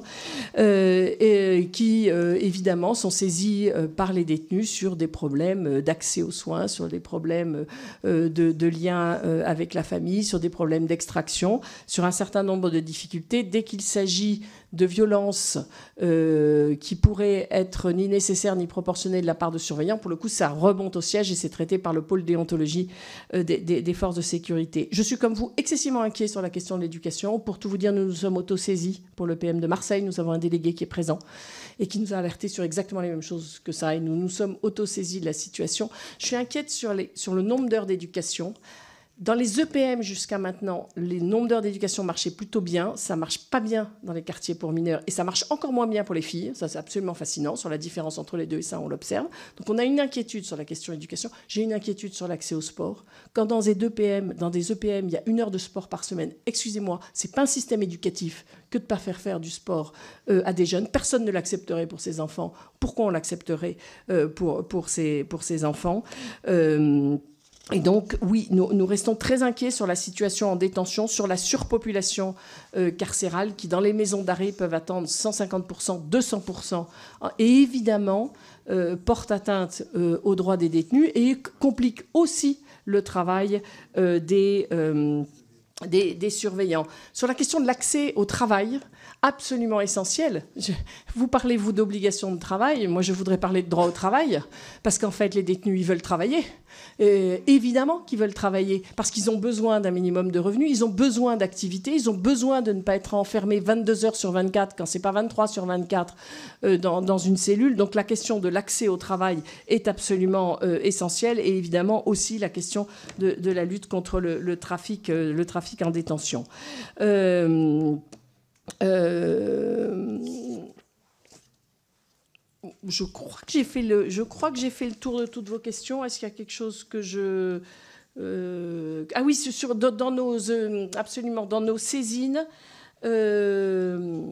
qui, évidemment, sont saisis par les détenus sur des problèmes d'accès aux soins, sur des problèmes de lien avec la famille, sur des problèmes d'extraction, sur un certain nombre de difficultés. Dès qu'il s'agit de violences qui pourraient être ni nécessaires ni proportionnées de la part de surveillants, pour le coup, ça remonte au siège et c'est traité par le pôle déontologie des forces de sécurité. Je suis, comme vous, excessivement inquiet sur la question de l'éducation. Pour tout vous dire, nous nous sommes autosaisis pour le PM de Marseille. Nous avons un délégué qui est présent et qui nous a alertés sur exactement les mêmes choses que ça. Et nous nous sommes autosaisis de la situation. Je suis inquiète sur le nombre d'heures d'éducation. Dans les EPM jusqu'à maintenant, les nombres d'heures d'éducation marchaient plutôt bien. Ça ne marche pas bien dans les quartiers pour mineurs et ça marche encore moins bien pour les filles. Ça, c'est absolument fascinant sur la différence entre les deux et ça, on l'observe. Donc, on a une inquiétude sur la question de l'éducation. J'ai une inquiétude sur l'accès au sport. Quand dans des EPM, il y a 1 heure de sport par semaine, excusez-moi, ce n'est pas un système éducatif que de ne pas faire du sport à des jeunes. Personne ne l'accepterait pour ses enfants. Pourquoi on l'accepterait pour ses enfants Et donc, oui, nous restons très inquiets sur la situation en détention, sur la surpopulation carcérale qui, dans les maisons d'arrêt, peuvent attendre 150%, 200%, et évidemment porte atteinte aux droits des détenus et complique aussi le travail des surveillants. Sur la question de l'accès au travail, absolument essentiel. Vous parlez, vous, d'obligation de travail. Moi, je voudrais parler de droit au travail, parce qu'en fait, les détenus, ils veulent travailler. Évidemment qu'ils veulent travailler, parce qu'ils ont besoin d'un minimum de revenus, ils ont besoin d'activité, ils ont besoin de ne pas être enfermés 22 heures sur 24, quand ce n'est pas 23 sur 24, dans une cellule. Donc, la question de l'accès au travail est absolument essentielle, et évidemment aussi la question de la lutte contre le trafic en détention. Je crois que j'ai fait le tour de toutes vos questions. Est-ce qu'il y a quelque chose que je... Ah oui, dans nos saisines, les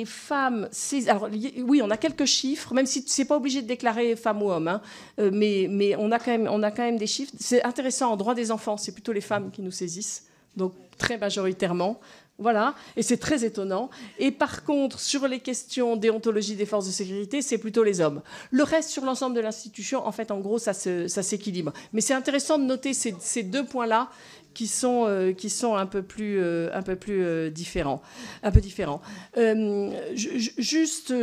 femmes... Alors, oui, on a quelques chiffres, même si c'est pas obligé de déclarer femme ou homme, mais on a quand même des chiffres. C'est intéressant, en droit des enfants, c'est plutôt les femmes qui nous saisissent, donc très majoritairement. Voilà, et c'est très étonnant. Et par contre, sur les questions déontologie des forces de sécurité, c'est plutôt les hommes. Le reste, sur l'ensemble de l'institution, en fait, en gros, ça s'équilibre. Mais c'est intéressant de noter ces 2 points-là qui sont un peu plus différents. Juste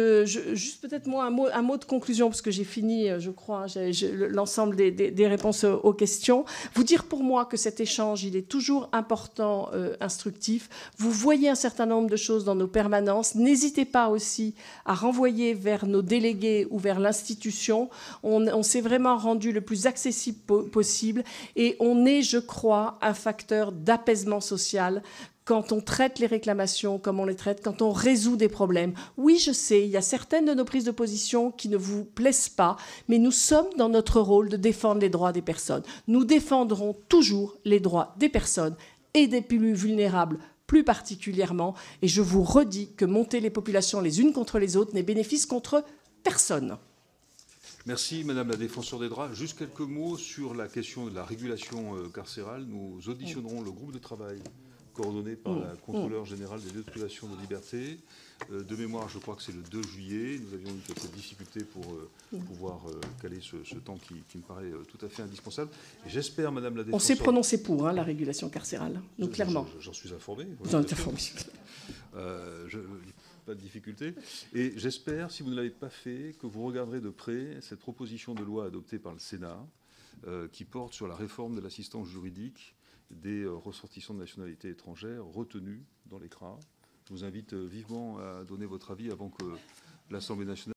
peut-être moi un mot de conclusion, parce que j'ai fini, je crois, l'ensemble des réponses aux questions. Vous dire pour moi que cet échange, il est toujours important, instructif. Vous voyez un certain nombre de choses dans nos permanences. N'hésitez pas aussi à renvoyer vers nos délégués ou vers l'institution. On s'est vraiment rendu le plus accessible possible et on est, je crois, un facteur d'apaisement social quand on traite les réclamations comme on les traite, quand on résout des problèmes. Oui, je sais, il y a certaines de nos prises de position qui ne vous plaisent pas, mais nous sommes dans notre rôle de défendre les droits des personnes. Nous défendrons toujours les droits des personnes et des plus vulnérables plus particulièrement. Et je vous redis que monter les populations les unes contre les autres n'est bénéfice contre personne. Merci, Madame la Défenseure des droits. Juste quelques mots sur la question de la régulation carcérale. Nous auditionnerons le groupe de travail coordonnée par la contrôleure générale des lieux de privation de liberté. De mémoire, je crois que c'est le 2 juillet. Nous avions eu quelques difficultés pour pouvoir caler ce temps qui me paraît tout à fait indispensable. Et j'espère, Madame la défenseure... On s'est prononcé pour la régulation carcérale, donc clairement. J'en suis informé. Vous en êtes informé. Pas de difficulté. Et j'espère, si vous ne l'avez pas fait, que vous regarderez de près cette proposition de loi adoptée par le Sénat qui porte sur la réforme de l'assistance juridique des ressortissants de nationalité étrangère retenus dans l'ECRA. Je vous invite vivement à donner votre avis avant que l'Assemblée nationale